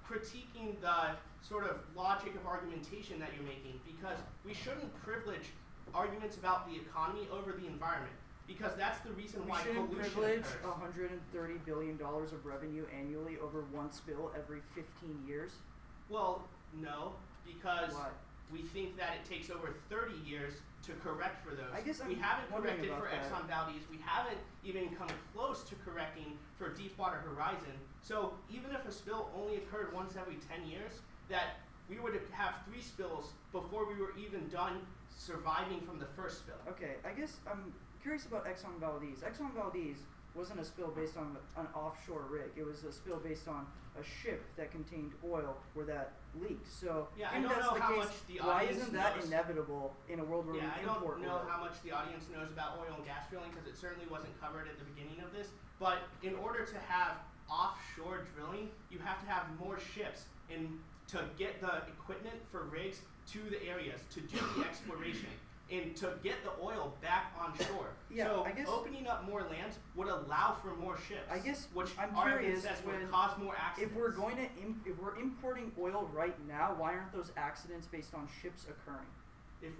critiquing the sort of logic of argumentation that you're making, because we shouldn't privilege arguments about the economy over the environment, because that's the reason why pollution We shouldn't privilege occurs. $130 billion of revenue annually over one spill every 15 years? Well, no, because Why? we think that it takes over 30 years to correct for those. I guess we haven't wondering corrected about for that. Exxon Valdez. We haven't even come close to correcting for Deepwater Horizon. So even if a spill only occurred once every 10 years, that we would have 3 spills before we were even done surviving from the first spill. Okay, I guess I'm curious about Exxon Valdez. Exxon Valdez wasn't a spill based on an offshore rig. It was a spill based on a ship that contained oil where that leaked. So Yeah, I if don't that's know the how case, much the why audience isn't that knows. inevitable in a world where Yeah, we I don't import know oil? how much the audience knows about oil and gas drilling, because it certainly wasn't covered at the beginning of this. But in order to have offshore drilling, you have to have more ships to get the equipment for rigs to the areas, to do the exploration, and to get the oil back on shore. Yeah, so I guess opening up more lands would allow for more ships. I guess which I'm our curious evidence says would when- cause more accidents. if we're going to if we're importing oil right now, why aren't those accidents based on ships occurring? If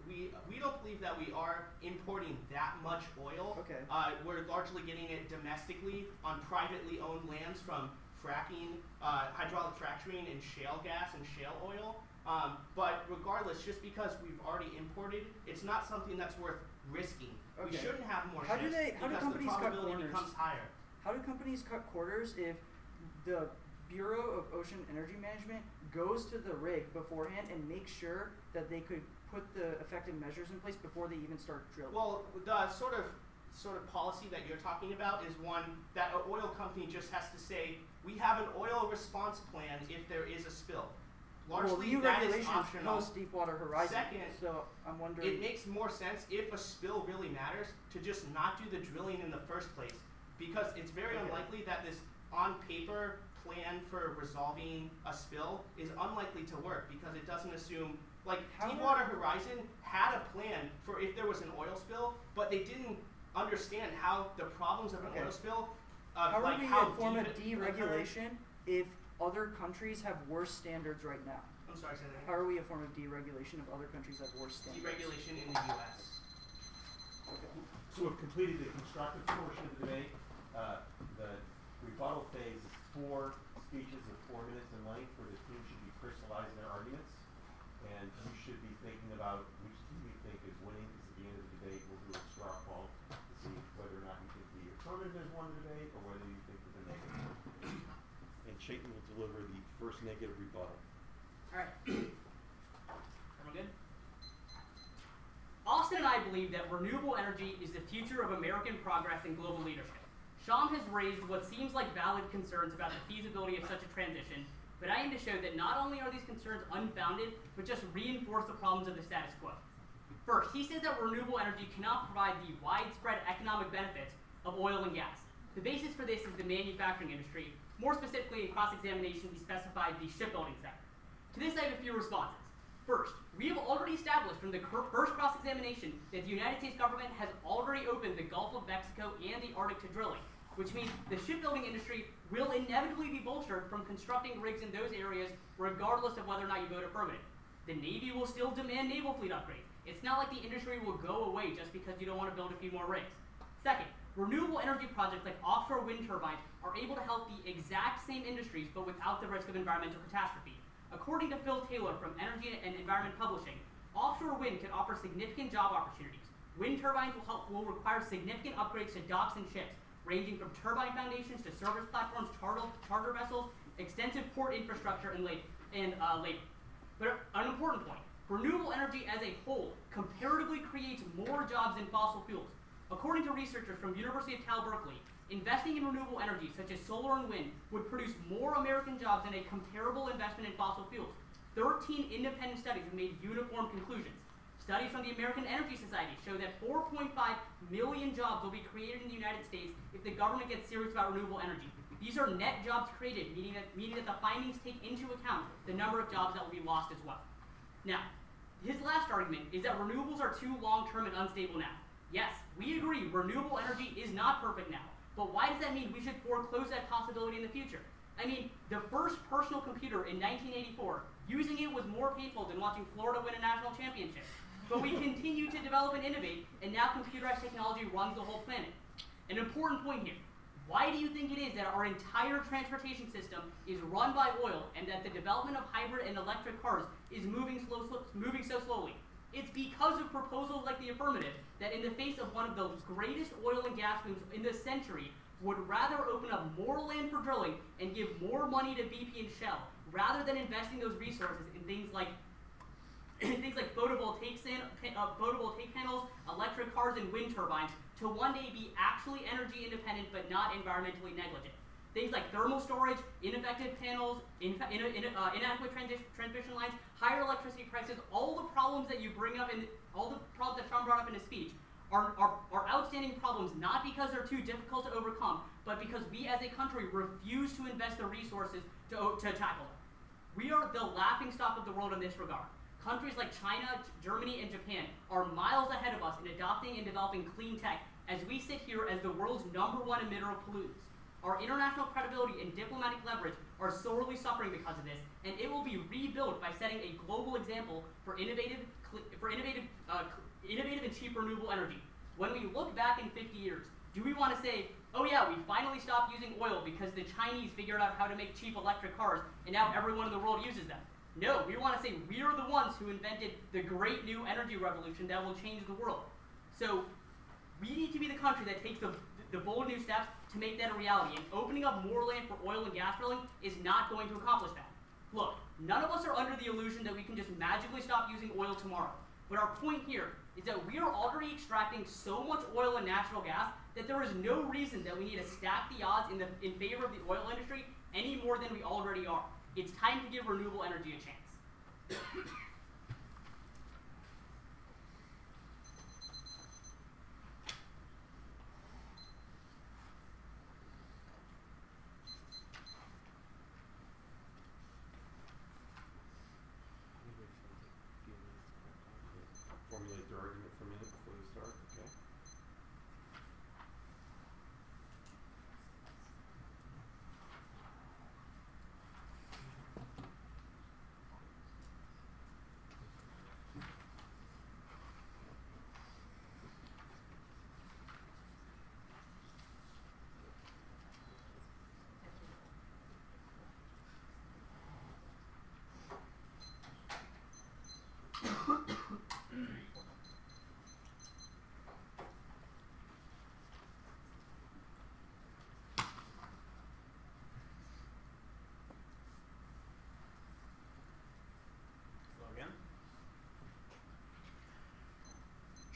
we don't believe that we are importing that much oil. Okay. We're largely getting it domestically on privately owned lands from fracking, hydraulic fracturing, and shale gas and shale oil. But regardless, just because we've already imported, it's not something that's worth risking. We Okay. shouldn't have more How do ships they- how do because companies the cut probability corners? becomes higher. How do companies cut quarters if the Bureau of Ocean Energy Management goes to the rig beforehand and makes sure that they could put the effective measures in place before they even start drilling? Well, the sort of policy that you're talking about is one that an oil company just has to say, we have an oil response plan if there is a spill. Largely, well, new that is regulations optional. post Deepwater Horizon. Second, so I'm wondering. It makes more sense if a spill really matters to just not do the drilling in the first place, because it's very unlikely that this on paper plan for resolving a spill is unlikely to work, because it doesn't assume, like, Deepwater Horizon had a plan for if there was an oil spill, but they didn't understand how the problems of an oil spill, how like are we how a form of deep it occurred. deregulation if other countries have worse standards right now? I'm sorry, say that again. How are we a form of deregulation if other countries have worse standards? Deregulation in the U.S. Okay. So we've completed the constructive portion of the debate. The rebuttal phase is 4 speeches of 4 minutes in length, where the team should be crystallizing their arguments. And you should be thinking about which team you think is winning, because at the end of the debate we'll do a straw poll to see whether or not you think the affirmative has won the debate or whether you think that the negative. And Chetan will deliver the first negative rebuttal. Alright. Everyone good? Austin and I believe that renewable energy is the future of American progress and global leadership. Shayam has raised what seems like valid concerns about the feasibility of such a transition, but I aim to show that not only are these concerns unfounded, but just reinforce the problems of the status quo. First, he says that renewable energy cannot provide the widespread economic benefits of oil and gas. The basis for this is the manufacturing industry. More specifically, in cross-examination, we specified the shipbuilding sector. To this, I have a few responses. First, we have already established from the first cross-examination that the United States government has already opened the Gulf of Mexico and the Arctic to drilling, which means the shipbuilding industry will inevitably be bolstered from constructing rigs in those areas regardless of whether or not you vote affirmative. The Navy will still demand naval fleet upgrades. It's not like the industry will go away just because you don't want to build a few more rigs. Second, renewable energy projects like offshore wind turbines are able to help the exact same industries but without the risk of environmental catastrophe. According to Phil Taylor from Energy and Environment Publishing, offshore wind can offer significant job opportunities. Wind turbines will require significant upgrades to docks and ships, ranging from turbine foundations to service platforms, charter vessels, extensive port infrastructure, and labor. But an important point, renewable energy as a whole comparatively creates more jobs than fossil fuels. According to researchers from University of Cal Berkeley, investing in renewable energy such as solar and wind would produce more American jobs than a comparable investment in fossil fuels. 13 independent studies have made uniform conclusions. Studies from the American Energy Society show that 4.5 million jobs will be created in the United States if the government gets serious about renewable energy. These are net jobs created, meaning that the findings take into account the number of jobs that will be lost as well. Now, his last argument is that renewables are too long-term and unstable now. Yes, we agree renewable energy is not perfect now, but why does that mean we should foreclose that possibility in the future? I mean, the first personal computer in 1984, using it was more painful than watching Florida win a national championship. But we continue to develop and innovate, and now computerized technology runs the whole planet. An important point here. Why do you think it is that our entire transportation system is run by oil and that the development of hybrid and electric cars is moving so slowly? It's because of proposals like the affirmative that in the face of one of the greatest oil and gas booms in the century would rather open up more land for drilling and give more money to BP and Shell rather than investing those resources in things like photovoltaic panels, electric cars, and wind turbines to one day be actually energy independent but not environmentally negligent. Things like thermal storage, ineffective panels, inadequate transmission lines, higher electricity prices, all the problems that you bring up and all the problems that Sean brought up in his speech are outstanding problems not because they're too difficult to overcome, but because we as a country refuse to invest the resources to tackle them. We are the laughingstock of the world in this regard. Countries like China, Germany, and Japan are miles ahead of us in adopting and developing clean tech as we sit here as the world's #1 emitter of pollutants. Our international credibility and diplomatic leverage are sorely suffering because of this, and it will be rebuilt by setting a global example for innovative and cheap renewable energy. When we look back in 50 years, do we want to say, oh yeah, we finally stopped using oil because the Chinese figured out how to make cheap electric cars, and now everyone in the world uses them? No, we want to say we are the ones who invented the great new energy revolution that will change the world. So we need to be the country that takes the bold new steps to make that a reality, and opening up more land for oil and gas drilling is not going to accomplish that. Look, none of us are under the illusion that we can just magically stop using oil tomorrow, but our point here is that we are already extracting so much oil and natural gas that there is no reason that we need to stack the odds in favor of the oil industry any more than we already are. It's time to give renewable energy a chance. Formulate their argument for a minute before they start, okay?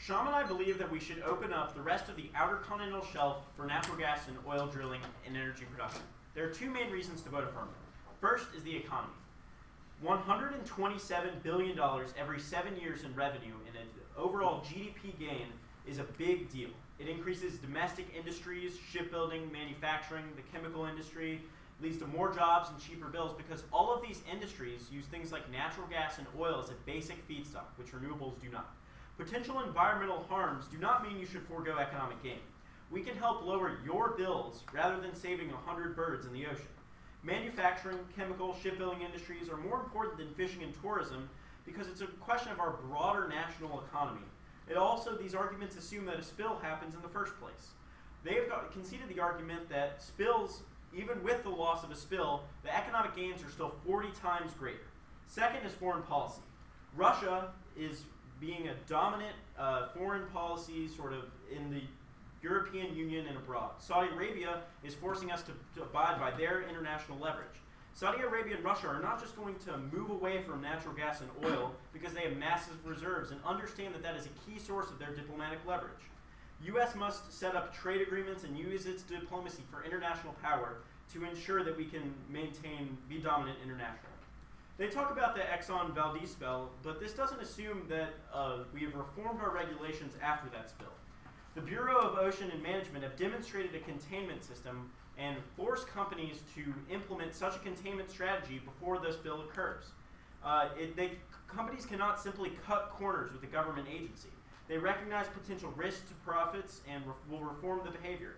Shayam and I believe that we should open up the rest of the outer continental shelf for natural gas and oil drilling and energy production. There are two main reasons to vote affirmative. First is the economy. $127 billion every 7 years in revenue and an overall GDP gain is a big deal. It increases domestic industries, shipbuilding, manufacturing, the chemical industry, leads to more jobs and cheaper bills because all of these industries use things like natural gas and oil as a basic feedstock, which renewables do not. Potential environmental harms do not mean you should forego economic gain. We can help lower your bills rather than saving 100 birds in the ocean. Manufacturing, chemical, shipbuilding industries are more important than fishing and tourism because it's a question of our broader national economy. These arguments assume that a spill happens in the first place. They have conceded the argument that spills, even with the loss of a spill, the economic gains are still 40 times greater. Second is foreign policy. Russia is being a dominant foreign policy sort of in the European Union and abroad. Saudi Arabia is forcing us to abide by their international leverage. Saudi Arabia and Russia are not just going to move away from natural gas and oil because they have massive reserves and understand that that is a key source of their diplomatic leverage. U.S. must set up trade agreements and use its diplomacy for international power to ensure that we can be dominant internationally. They talk about the Exxon Valdez spill, but this doesn't assume that we have reformed our regulations after that spill. The Bureau of Ocean and Management have demonstrated a containment system and forced companies to implement such a containment strategy before the spill occurs. Companies cannot simply cut corners with a government agency. They recognize potential risks to profits and will reform the behavior.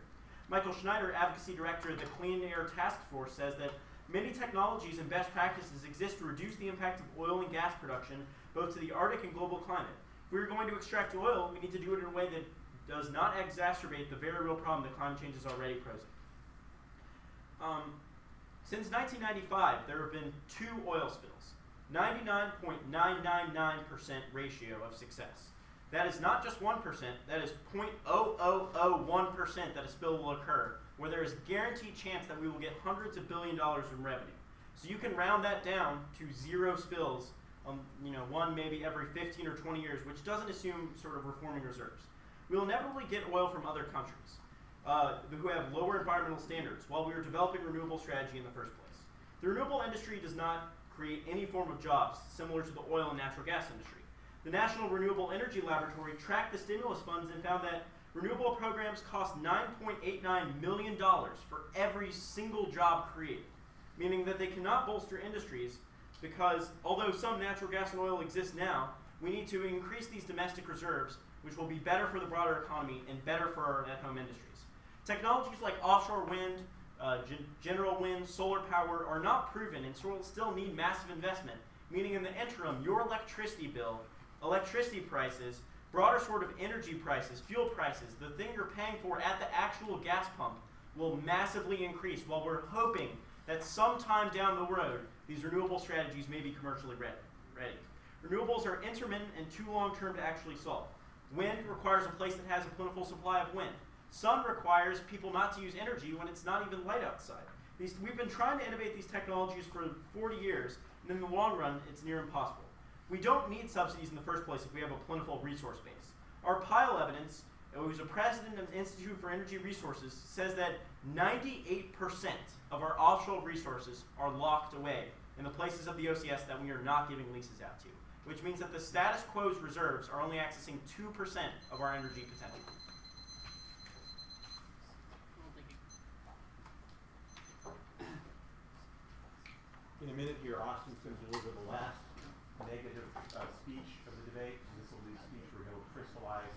Michael Schneider, Advocacy Director of the Clean Air Task Force, says that many technologies and best practices exist to reduce the impact of oil and gas production, both to the Arctic and global climate. If we're going to extract oil, we need to do it in a way that does not exacerbate the very real problem that climate change is already posing. Since 1995, there have been 2 oil spills, 99.999% ratio of success. That is not just 1%, that is 0.0001% that a spill will occur, where there is guaranteed chance that we will get hundreds of billion dollars in revenue. So you can round that down to 0 spills, one maybe every 15 or 20 years, which doesn't assume sort of reforming reserves. We will inevitably get oil from other countries who have lower environmental standards while we are developing renewable strategy in the first place. The renewable industry does not create any form of jobs similar to the oil and natural gas industry. The National Renewable Energy Laboratory tracked the stimulus funds and found that renewable programs cost $9.89 million for every single job created, meaning that they cannot bolster industries because although some natural gas and oil exist now, we need to increase these domestic reserves, which will be better for the broader economy and better for our at-home industries. Technologies like offshore wind, general wind, solar power are not proven and still need massive investment, meaning in the interim, your electricity bill, electricity prices, broader sort of energy prices, fuel prices, the thing you're paying for at the actual gas pump will massively increase while we're hoping that sometime down the road, these renewable strategies may be commercially ready. Renewables are intermittent and too long-term to actually solve. Wind requires a place that has a plentiful supply of wind. Sun requires people not to use energy when it's not even light outside. We've been trying to innovate these technologies for 40 years, and in the long run, it's near impossible. We don't need subsidies in the first place if we have a plentiful resource base. Our pile evidence, who's a president of the Institute for Energy Resources, says that 98% of our offshore resources are locked away in the places of the OCS that we are not giving leases out to, which means that the status quo's reserves are only accessing 2% of our energy potential. In a minute here, Austin's going to deliver the last negative speech of the debate. And this will be a speech where he'll crystallize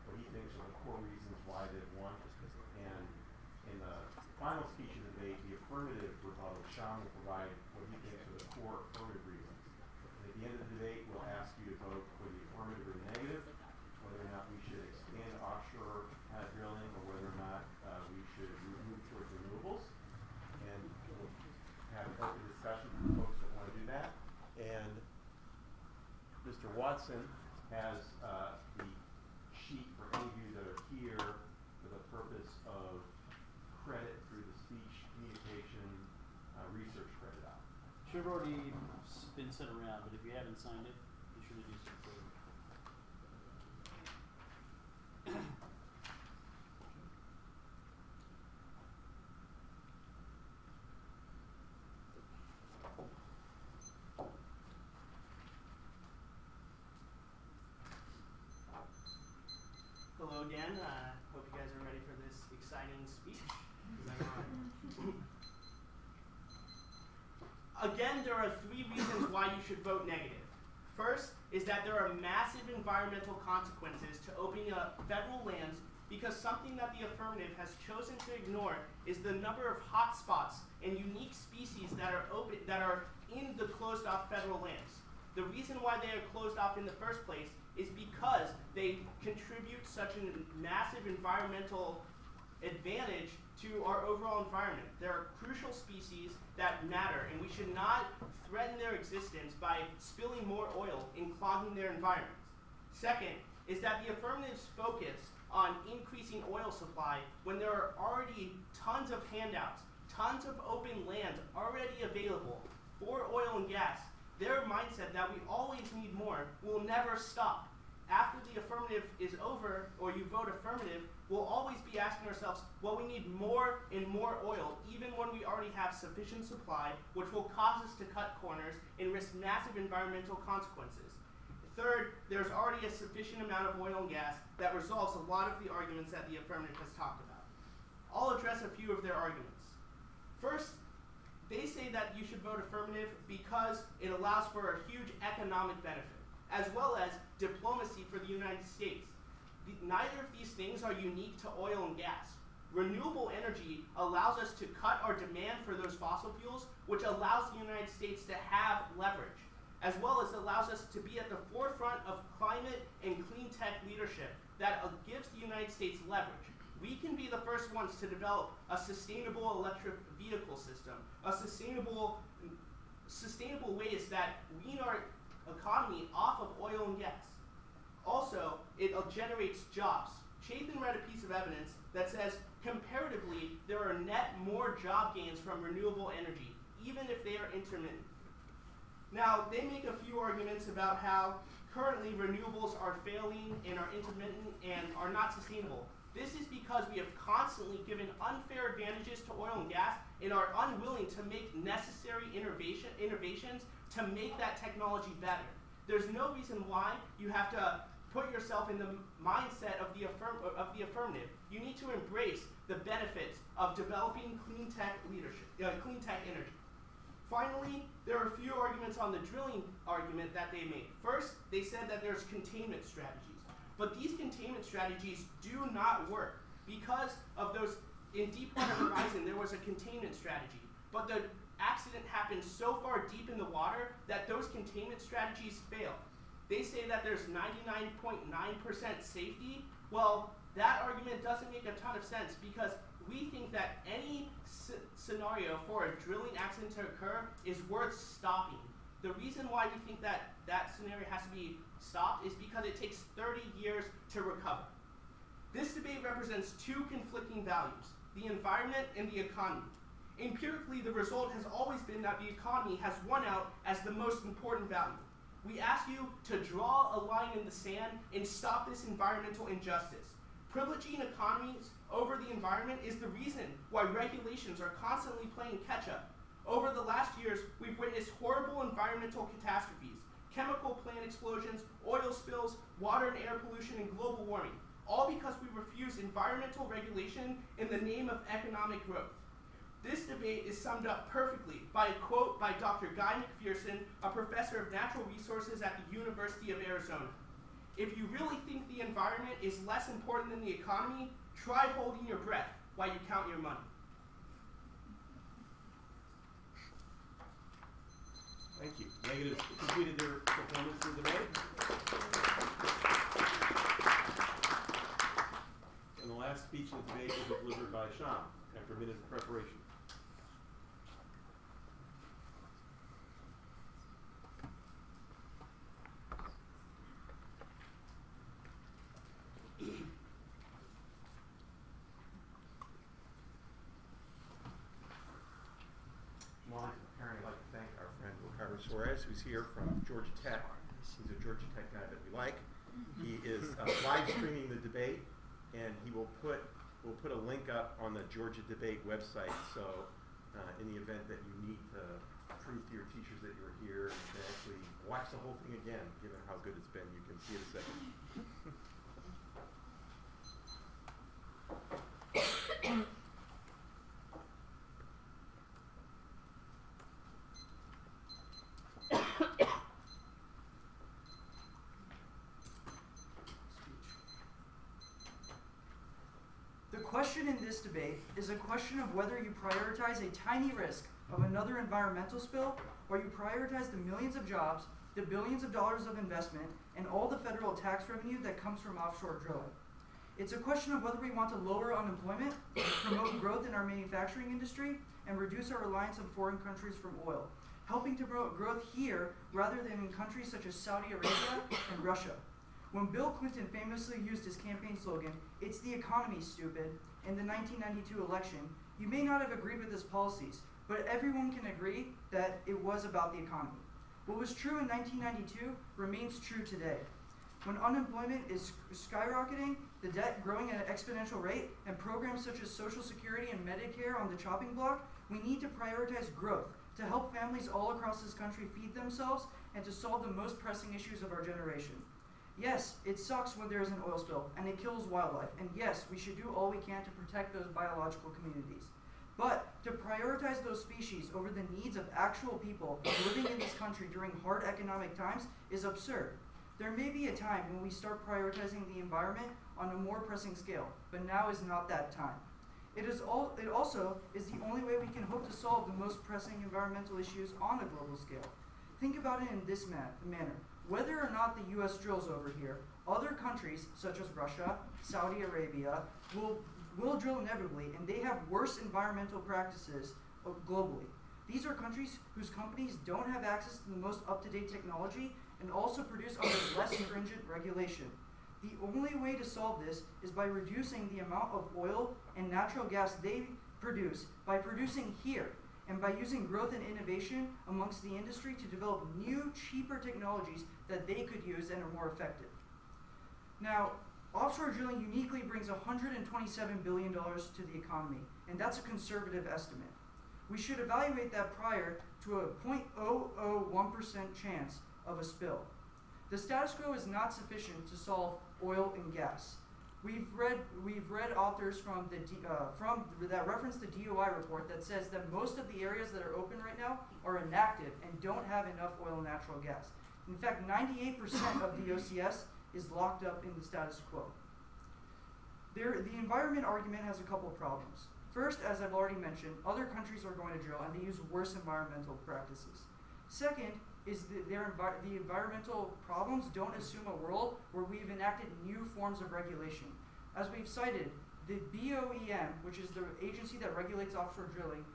what he thinks are the core reasons why they've won. And in the final speech of the debate, the affirmative rebuttal, Shayam will provide what he thinks are the core affirmative reasons. And at the end of the debate, we'll ask you to vote for the affirmative or the negative, whether or not we should expand offshore drilling or whether or not we should move towards renewables. And we'll have an open discussion for folks that want to do that. And Mr. Watson has the sheet for any of you that are here for the purpose of credit through the speech communication research credit out. Should have already been sent around, but if you haven't signed it, be sure to do so. Hello again. Hope you guys are ready for this exciting speech. 'Cause I'm on. Again, there are 3 reasons why you should vote negative. First is that there are massive environmental consequences to opening up federal lands because something that the affirmative has chosen to ignore is the number of hotspots and unique species that are in the closed off federal lands. The reason why they are closed off in the first place is because they contribute such a massive environmental advantage to our overall environment. There are crucial species that matter, and we should not threaten their existence by spilling more oil and clogging their environments. Second is that the affirmative's focus on increasing oil supply when there are already tons of handouts, tons of open land already available for oil and gas. Their mindset that we always need more will never stop. After the affirmative is over, or you vote affirmative, we'll always be asking ourselves, well, we need more and more oil, even when we already have sufficient supply, which will cause us to cut corners and risk massive environmental consequences. Third, there's already a sufficient amount of oil and gas that resolves a lot of the arguments that the affirmative has talked about. I'll address a few of their arguments. First, they say that you should vote affirmative because it allows for a huge economic benefit, as well as diplomacy for the United States. Neither of these things are unique to oil and gas. Renewable energy allows us to cut our demand for those fossil fuels, which allows the United States to have leverage, as well as allows us to be at the forefront of climate and clean tech leadership that gives the United States leverage. We can be the first ones to develop a sustainable electric vehicle system, a sustainable ways that wean our economy off of oil and gas. Also, it generates jobs. Chetan read a piece of evidence that says, comparatively, there are net more job gains from renewable energy, even if they are intermittent. Now, they make a few arguments about how currently renewables are failing and are intermittent and are not sustainable. This is because we have constantly given unfair advantages to oil and gas and are unwilling to make necessary innovations to make that technology better. There's no reason why you have to put yourself in the mindset of the affirmative. You need to embrace the benefits of developing clean tech energy. Finally, there are a few arguments on the drilling argument that they made. First, they said that there's containment strategies. But these containment strategies do not work. Because of those, in Deepwater Horizon, there was a containment strategy. But the accident happened so far deep in the water that those containment strategies failed. They say that there's 99.9% safety. Well, that argument doesn't make a ton of sense because we think that any scenario for a drilling accident to occur is worth stopping. The reason why we think that that scenario has to be stopped is because it takes 30 years to recover. This debate represents 2 conflicting values, the environment and the economy. Empirically, the result has always been that the economy has won out as the most important value. We ask you to draw a line in the sand and stop this environmental injustice. Privileging economies over the environment is the reason why regulations are constantly playing catch-up. Over the last years, we've witnessed horrible environmental catastrophes, chemical plant explosions, oil spills, water and air pollution, and global warming, all because we refuse environmental regulation in the name of economic growth. This debate is summed up perfectly by a quote by Dr. Guy McPherson, a professor of natural resources at the University of Arizona. If you really think the environment is less important than the economy, try holding your breath while you count your money. Thank you. Negatives completed their performance in the debate. And the last speech in the debate was delivered by Shayam after a minute of preparation. Who's here from Georgia Tech. He's a Georgia Tech guy that we like. He is live streaming the debate, and we'll put a link up on the Georgia Debate website. So, in the event that you need to prove to your teachers that you were here and to actually watch the whole thing again, given how good it's been, you can see it a second. question in this debate is a question of whether you prioritize a tiny risk of another environmental spill, or you prioritize the millions of jobs, the billions of dollars of investment, and all the federal tax revenue that comes from offshore drilling. It's a question of whether we want to lower unemployment, promote growth in our manufacturing industry, and reduce our reliance on foreign countries from oil, helping to promote growth here rather than in countries such as Saudi Arabia and Russia. When Bill Clinton famously used his campaign slogan, "It's the economy, stupid," in the 1992 election, you may not have agreed with his policies, but everyone can agree that it was about the economy. What was true in 1992 remains true today. When unemployment is skyrocketing, the debt growing at an exponential rate, and programs such as Social Security and Medicare on the chopping block, we need to prioritize growth to help families all across this country feed themselves and to solve the most pressing issues of our generation. Yes, it sucks when there is an oil spill, and it kills wildlife, and yes, we should do all we can to protect those biological communities. But to prioritize those species over the needs of actual people living in this country during hard economic times is absurd. There may be a time when we start prioritizing the environment on a more pressing scale, but now is not that time. It also is the only way we can hope to solve the most pressing environmental issues on a global scale. Think about it in this manner. Whether or not the US drills over here, other countries such as Russia, Saudi Arabia, will drill inevitably, and they have worse environmental practices globally. These are countries whose companies don't have access to the most up-to-date technology and also produce under less stringent regulation. The only way to solve this is by reducing the amount of oil and natural gas they produce by producing here, and by using growth and innovation amongst the industry to develop new, cheaper technologies that they could use and are more effective. Now, offshore drilling uniquely brings $127 billion to the economy, and that's a conservative estimate. We should evaluate that prior to a 0.001% chance of a spill. The status quo is not sufficient to solve oil and gas. We've read authors that reference the DOI report that says that most of the areas that are open right now are inactive and don't have enough oil and natural gas. In fact, 98% of the OCS is locked up in the status quo. The environment argument has a couple of problems. First, as I've already mentioned, other countries are going to drill and they use worse environmental practices. Second is the environmental problems don't assume a world where we've enacted new forms of regulation. As we've cited, the BOEM, which is the agency that regulates offshore drilling,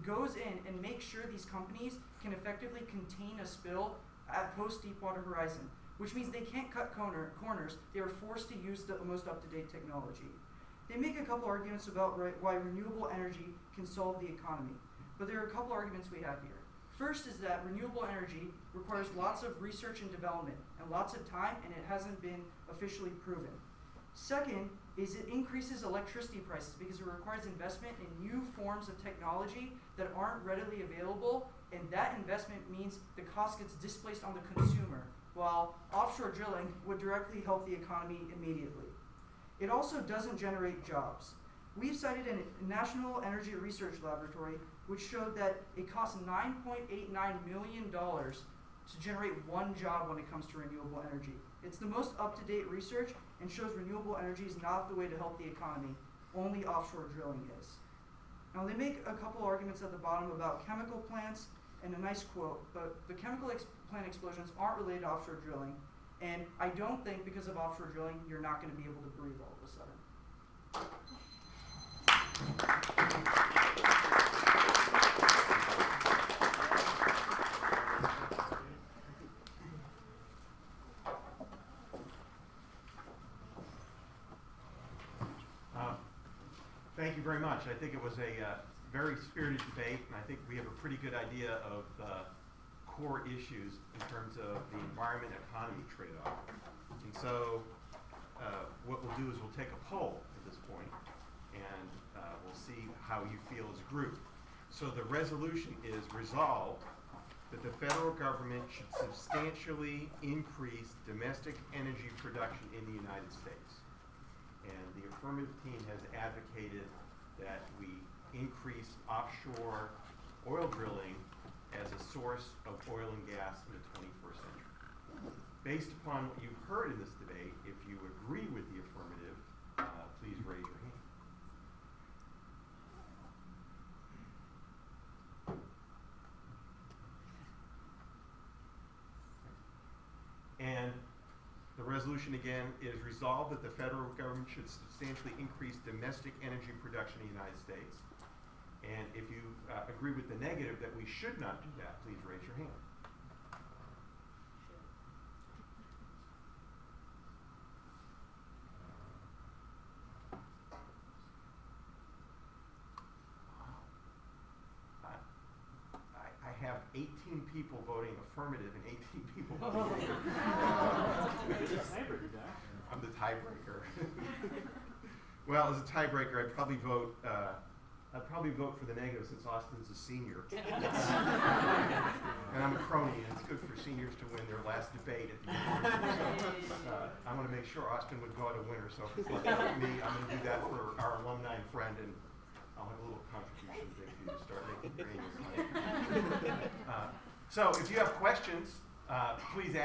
goes in and makes sure these companies can effectively contain a spill at post-Deepwater Horizon, which means they can't cut corners. They are forced to use the most up-to-date technology. They make a couple arguments about why renewable energy can solve the economy, but there are a couple arguments we have here. First is that renewable energy requires lots of research and development and lots of time, and it hasn't been officially proven. Second is it increases electricity prices because it requires investment in new forms of technology that aren't readily available, and that investment means the cost gets displaced on the consumer, while offshore drilling would directly help the economy immediately. It also doesn't generate jobs. We've cited a National Energy Research Laboratory which showed that it costs $9.89 million to generate one job when it comes to renewable energy. It's the most up-to-date research and shows renewable energy is not the way to help the economy, only offshore drilling is. Now they make a couple arguments at the bottom about chemical plants and a nice quote, but the chemical plant explosions aren't related to offshore drilling, and I don't think because of offshore drilling you're not going to be able to breathe all of a sudden. Thank you very much. I think it was a very spirited debate, and I think we have a pretty good idea of the core issues in terms of the environment-economy trade-off. And so what we'll do is we'll take a poll at this point, and we'll see how you feel as a group. So the resolution is resolved that the federal government should substantially increase domestic energy production in the United States. And the affirmative team has advocated that we increase offshore oil drilling as a source of oil and gas in the 21st century. Based upon what you've heard in this debate, if you agree with the affirmative, please raise your hand. resolution again is resolved that the federal government should substantially increase domestic energy production in the United States. And if you agree with the negative that we should not do that, please raise your hand. I have 18 people voting affirmative and 18 people voting negative. I'm the tiebreaker. Well, as a tiebreaker, I'd probably vote for the negative since Austin's a senior. And I'm a crony, and it's good for seniors to win their last debate at the university. So, I want to make sure Austin would go out a winner, so if it's left up to me, I'm going to do that for our alumni friend, and I'll have a little contribution thing for you to start making your annual money. So if you have questions, please ask.